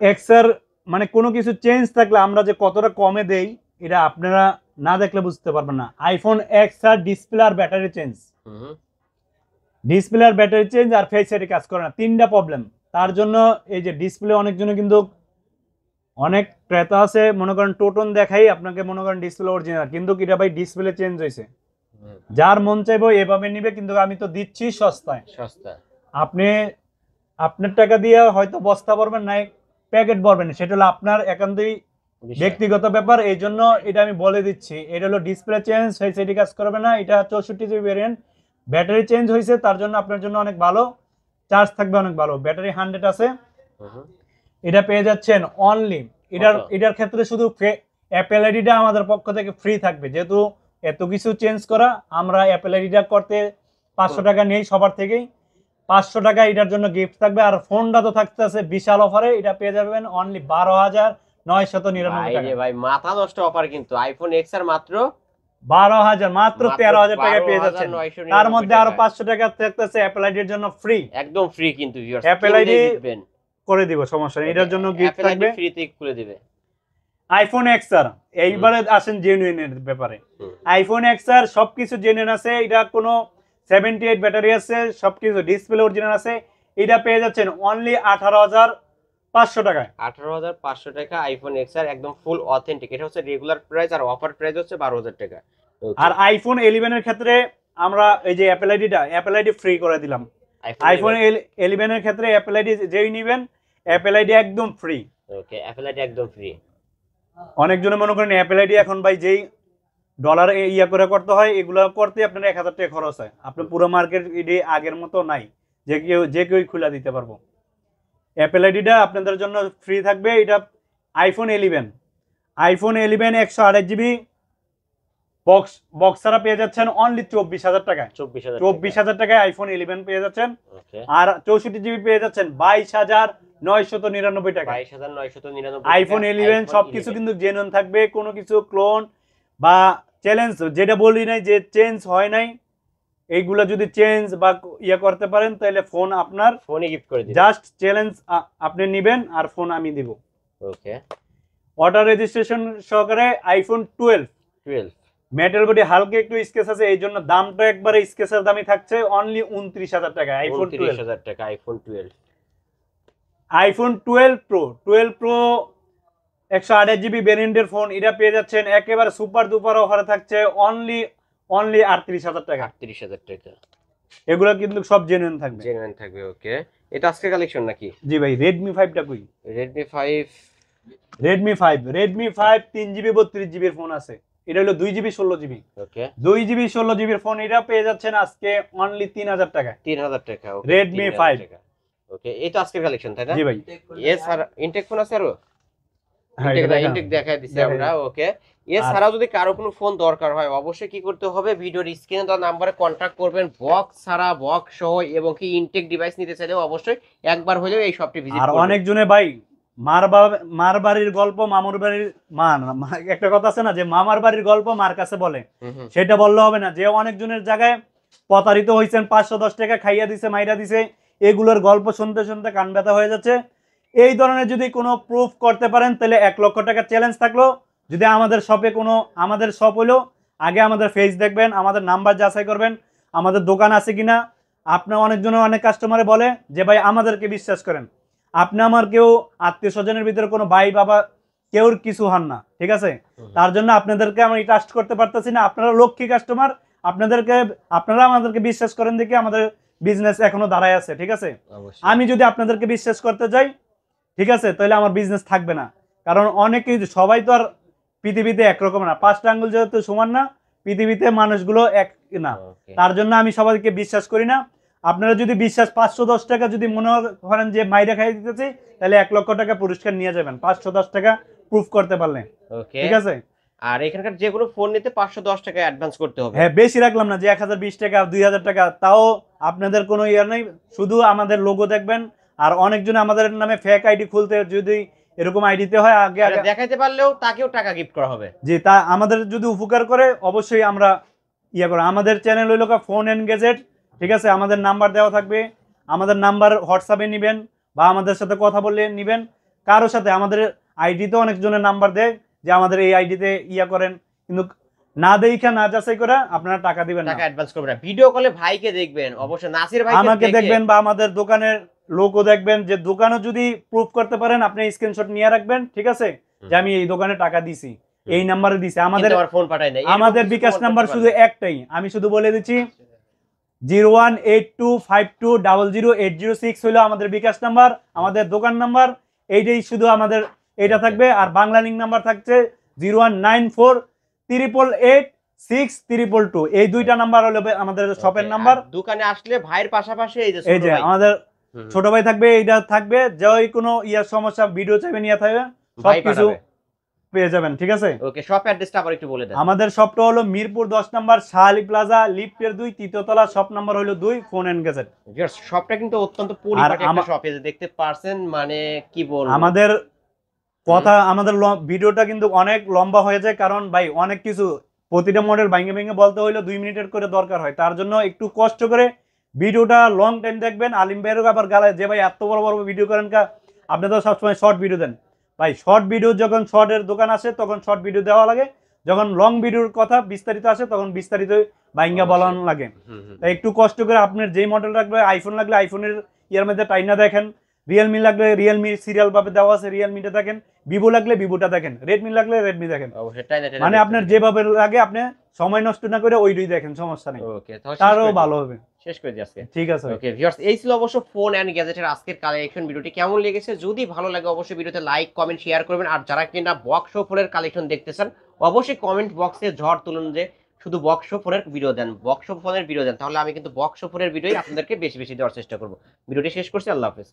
এক্সআর মানে কোনো কিছু চেঞ্জ থাকলে আমরা যে কতটা কমে দেই এটা আপনারা না দেখলে বুঝতে পারবেন না। আইফোন এক্সআর ডিসপ্লে আর ব্যাটারি চেঞ্জ, ডিসপ্লে আর ব্যাটারি চেঞ্জ আর ফেস আইডি কাজ করে না, তিনটা প্রবলেম। তার জন্য এই যে ডিসপ্লে অনেকজনে কিন্তু অনেক ক্রেতা আছে মনে করেন টোটন দেখাই আপনাকে মনে করেন ডিসপ্লে অরিজিনাল, কিন্তু এটা ভাই ডিসপ্লে চেঞ্জ হয়েছে। যার মন চাইবো এভাবে নিবে, কিন্তু আমি তো দিচ্ছি সস্তায়। সস্তা। আপনি আপনার টাকা দিয়ে হয়তো বস্তা ভরবেন না প্যাকেট ভরবেন, সেটা হলো আপনার একান্তই ব্যক্তিগত ব্যাপার। এই জন্য এটা আমি বলে দিচ্ছি, এটা হলো ডিসপ্লে চেঞ্জ হয়েছে, এটি কাজ করবে না। এটা 64 জিবি ভ্যারিয়েন্ট, ব্যাটারি চেঞ্জ হয়েছে, তার জন্য আপনার জন্য অনেক ভালো, চার্জ থাকবে অনেক ভালো, ব্যাটারি 100 আছে। এটা পেয়ে যাচ্ছেন অনলি, এটার ক্ষেত্রে শুধু অ্যাপেল আইডিটা আমাদের পক্ষ থেকে ফ্রি থাকবে, যেহেতু এত কিছু চেঞ্জ করা, আমরা অ্যাপেল আইডিটা করতে 500 টাকা নেই সবার থেকেই, 500 টাকা এটার জন্য গিফট থাকবে। আর ফোনটা তো থাকতেছে বিশাল অফারে, এটা পেয়ে যাবেন অনলি 12,999 টাকা। ভাই মাথা নষ্ট অফার, কিন্তু আইফোন এক্স আর মাত্র 12,000, মাত্র 13,000 টাকায় পেয়ে যাচ্ছেন। তার মধ্যে আরো 500 টাকা থাকতেছে অ্যাপেল আইডির জন্য ফ্রি, একদম ফ্রি। কিন্তু ভিউয়ার্স অ্যাপেল আইডি করে দিব, সমস্যা নেই, এটার জন্য গিফট থাকবে, ফ্রিতে করে দিবে। আইফোন এক্সআর এইবারে আসেন জেনুইন এর ব্যাপারে। আইফোন এক্সআর সবকিছু জেনুইন আছে, এটা কোনো 78 ব্যাটারি আছে, সবকিছু ডিসপ্লে অরিজিনাল আছে। এটা পেয়ে যাচ্ছেন অনলি 18,500 টাকায়। 18,500 টাকা আইফোন এক্সআর, একদম ফুল অথেন্টিক। এটা হচ্ছে রেগুলার প্রাইস, আর অফার প্রাইস হচ্ছে 12,000 টাকা। আর আইফোন 11 এর ক্ষেত্রে আমরা এই যে অ্যাপেল আইডি ফ্রি করে দিলাম। আইফোন 11 এর ক্ষেত্রে অ্যাপেল আইডি যেই নেবেন অ্যাপেল আইডি একদম ফ্রি। ওকে, অ্যাপেল আইডি একদম ফ্রি। অনেকজনে মনে করেন অ্যাপেল আইডি এখন ভাই যেই ডলার ইয়া করে করতে হয়, এগুলো করতে আপনার 1,000 টাকা খরচ হয়। আপনার পুরো মার্কেট আইডি আগের মতো নাই যে কেউ খুলে দিতে পারবো। অ্যাপেল আইডিটা আপনাদের জন্য ফ্রি থাকবে। এটা আইফোন 11 128 জিবি বক্স ছাড়া পেয়ে যাচ্ছেন অনলি 24,000 টাকায়। 24,000 টাকায় আইফোন 11 পেয়ে যাচ্ছেন। আর 64 জিবি পেয়ে যাচ্ছেন 22,999 টাকা। 22,999 আইফোন 11 সবকিছু কিন্তু জেনুইন থাকবে, কোনো কিছু ক্লোন বা চ্যালেঞ্জ যেটা বলি নাই যে চেঞ্জ হয় নাই, এইগুলা যদি চেঞ্জ বা ইয়া করতে পারেন তাহলে ফোন আপনার, ফোনে গিফট করে দিবেন। জাস্ট চ্যালেঞ্জ আপনি নেবেন আর ফোন আমি দিব। ওকে, অর্ডার রেজিস্ট্রেশন সহকারে আইফোন 12 মেটাল বডি, হালকা একটু স্কেচ আছে, এই জন্য দামটা একবারে স্কেচের দামই থাকছে অনলি 29,000 টাকা। আইফোন 29,000 টাকা আইফোন 12। আইফোন 12 প্রো 128 জিবি ভ্যারিয়েন্টের ফোন, এটা পেয়ে যাচ্ছেন একেবারে সুপার দুপার অফারে থাকছে অনলি 38,000 টাকা। 38,000 টাকা। এগুলো কিন্তু সব জেনুইন থাকবে। ওকে, এটা আজকে কালেকশন নাকি? জি ভাই। রেডমি 5টা কই? রেডমি 5 3 জিবি 32 জিবির ফোন আছে, এটা হলো 2 জিবি 16 জিবি। ওকে, 2 জিবি 16 জিবির ফোন, এটা পেয়ে যাচ্ছেন আজকে অনলি 3,000 টাকা। 3,000 টাকা। রেডমি 5। ওকে, এটা আজকের কালেকশন তাই না? জি ভাই। এছাড়া ইনটেক ফোন আছে আরো? হ্যাঁ, ইনটেক দেখাই দিছি আমরা। ওকে, এছাড়াও যদি কারো কোনো ফোন দরকার হয় অবশ্যই কি করতে হবে, ভিডিওর স্ক্রিনে দেওয়া নাম্বারে কন্ট্যাক্ট করবেন। বক্স ছাড়া, বক্স সহ এবং কি ইনটেক ডিভাইস নিতে চাইলে অবশ্যই একবার হলেও এই শপটি ভিজিট করবেন। আর অনেকজনে ভাই মার বাড়ির গল্প মামুর বাড়ির একটা কথা আছে না যে মামার বাড়ির গল্প মার কাছে বলে, সেটা বললে হবে না। যে অনেকজনের জায়গায় প্রতারিত হয়েছেন, 510 টাকা খাইয়া দিছে, মাইরা দিছে, এগুলোর গল্প শুনতে শুনতে কান ব্যথা হয়ে যাচ্ছে। এই ধরনের যদি কোনো প্রুফ করতে পারেন তাহলে 1 লক্ষ টাকা চ্যালেঞ্জ থাকলো। যদি আমাদের শপে আমাদের শপ হলো, আগে আমাদের ফেস দেখবেন, আমাদের নাম্বার যাচাই করবেন, আমাদের দোকান আছে কিনা। আপনার অনেক কাস্টমারে বলে যে ভাই আমাদেরকে বিশ্বাস করেন, আপনি আমার কেউ আত্মীয় স্বজনের ভিতরে কোনো ভাই বাবা কেউর কিছু হন না, ঠিক আছে? তার জন্য আপনাদেরকে আমি ট্রাস্ট করতে পারতেছি না। আপনারা লক্ষ্মী কাস্টমার, আপনারা আমাদেরকে বিশ্বাস করেন দেখে আমাদের বিজনেস এখনো দাঁড়ায় আছে, ঠিক আছে? আমি যদি আপনাদেরকে বিশ্বাস করতে যাই, ঠিক আছে, তাহলে আমার বিজনেস থাকবে না। কারণ সবাই তো আর পৃথিবীতে একরকম না, 5টা আঙ্গুল যেহেতু সমান না, পৃথিবীতে মানুষগুলো এক না। তার জন্য আমি সবাইকে বিশ্বাস করি না। আপনারা যদি বিশ্বাস 510 টাকা যদি মনে করেন যে মাইরা খাই দিতেছি, তাহলে 1 লক্ষ টাকা পুরস্কার নিয়ে যাবেন 510 টাকা প্রুফ করতে পারলে, ঠিক আছে? আর এখানকার যে কোনো ফোন নিতে 510 টাকা অ্যাডভান্স করতে হবে। হ্যাঁ, বেশি রাখলাম না যে 1020 টাকা 2000 টাকা, তাও আপনাদের কোনো ইয়ার নাই। শুধু আমাদের লোগো দেখবেন, আর অনেকজন আমাদের নামে ফেক আইডি খুলতে, যদি এরকম আইডিতে হয় আগে আগে দেখাইতে পারলেও তাকেও টাকা গিফট করা হবে। জি, তা আমাদের যদি উপকার করে অবশ্যই আমরা ইয়ে করো। আমাদের চ্যানেল হইল ফোন এন্ড গ্যাজেট, ঠিক আছে? আমাদের নাম্বার দেওয়া থাকবে, আমাদের নাম্বার হোয়াটসঅ্যাপে নেবেন বা আমাদের সাথে কথা বললে নেবেন। কারোর সাথে আমাদের আইডিতে অনেকজনের নাম্বার দেয় যে আমাদের এই আইডিতে ইয়া করেন, কিন্তু না দেখা না যাচাই করে আপনারা টাকা দিবেন না, টাকা অ্যাডভান্স করবেন না। ভিডিও কলে ভাইকে দেখবেন, অবশ্যই নাসির ভাইকে আমাকে দেখে দেখবেন বা আমাদের দোকানের লোকও দেখবেন। যে দোকানও যদি প্রুফ করতে পারেন, আপনি স্ক্রিনশট নিয়ে রাখবেন, ঠিক আছে, যে আমি এই দোকানে টাকা দিছি, এই নাম্বারে দিছি। আমাদের ফোন পাঠাই না, আমাদের বিকাশ নাম্বার শুধু একটাই, আমি শুধু বলে দিচ্ছি 018252008006 হলো আমাদের বিকাশ নাম্বার, আমাদের দোকান নাম্বার এইটাই শুধু আমাদের এটা থাকবে। আর বাংলা লিঙ্ক নাম্বার থাকছে 01948886322। এই দুইটা নাম্বার হলো আমাদের শপের নাম্বার। দোকানে আসলে ভাইয়ের পাশাপাশি এই যে আমাদের ছোট ভাই থাকবে, এইটা থাকবে, যে কোনো ইয়ার সমস্যা ভিডিও চাইবে নিয়ে থাকবে, সবকিছু পেয়ে যাবেন, ঠিক আছে? ওকে, শপ অ্যাড্রেসটা আবার একটু বলে দেন। আমাদের শপটা হলো মিরপুর 10 নম্বর শাহালি প্লাজা, লিফটের 2, তৃতীয় তলা, শপ নাম্বার হলো 2, ফোন এন্ড গ্যাজেট। শপটা কিন্তু অত্যন্ত পরিপাটি একটা শপ, এই যে দেখতে পারছেন, মানে কি বলবো, আমাদের কথা, আমাদের ভিডিওটা কিন্তু অনেক লম্বা হয়ে যায়, কারণ ভাই অনেক কিছু প্রতিটা মডেল ভেঙে ভেঙে বলতে হইলে 2 মিনিটের করে দরকার হয়, তার জন্য একটু কষ্ট করে ভিডিওটা লং টাইম দেখবেন। আলিম ভাইয়ের আবার গালায় যে ভাই এত বড় বড় ভিডিও করেন কা, আপনি তো সবসময় শর্ট ভিডিও দেন। ভাই শর্ট ভিডিও যখন শর্টের দোকান আসে তখন শর্ট ভিডিও দেওয়া লাগে, যখন লং ভিডিওর কথা বিস্তারিত আসে তখন বিস্তারিত ভাইঙ্গা বলানো লাগে। তাই একটু কষ্ট করে আপনার যেই মডেল লাগবে, আইফোন লাগলে আইফোনের ইয়ার মধ্যে টাইনা দেখেন, রিয়েলমি লাগলে রিয়েলমি সিরিয়াল ভাবে দেওয়া আছে, রিয়েলমিটা দেখেন, ভিভো লাগলে ভিভোটা দেখেন, রেডমি লাগলে রেডমি দেখেন, মানে আপনার যেভাবে লাগে আপনি সময় নষ্ট না করে ওইটাই দেখেন, সমস্যা নেই, তারও ভালো হবে। শেষ করে দিই আজকে, ঠিক আছে? ওকে ভিউয়ার্স, এই ছিল অবশ্য ফোন এন্ড গ্যাজেটের আজকের কালেকশন। ভিডিওটি কেমন লেগেছে যদি ভালো লাগে অবশ্যই ভিডিওতে লাইক কমেন্ট শেয়ার করবেন। আর যারা কিনা বক্স ফোনের কালেকশন দেখতেছেন অবশ্যই কমেন্ট বক্সে ঝড় তুলুন যে শুধু বক্স ফোনের ভিডিও দেন, বক্স ফোনের ভিডিও দেন, তাহলে আমি কিন্তু বক্স ফোনের ভিডিওই আপনাদেরকে বেশি বেশি দেওয়ার চেষ্টা করব। ভিডিওটি শেষ করছি, আল্লাহ হাফেজ।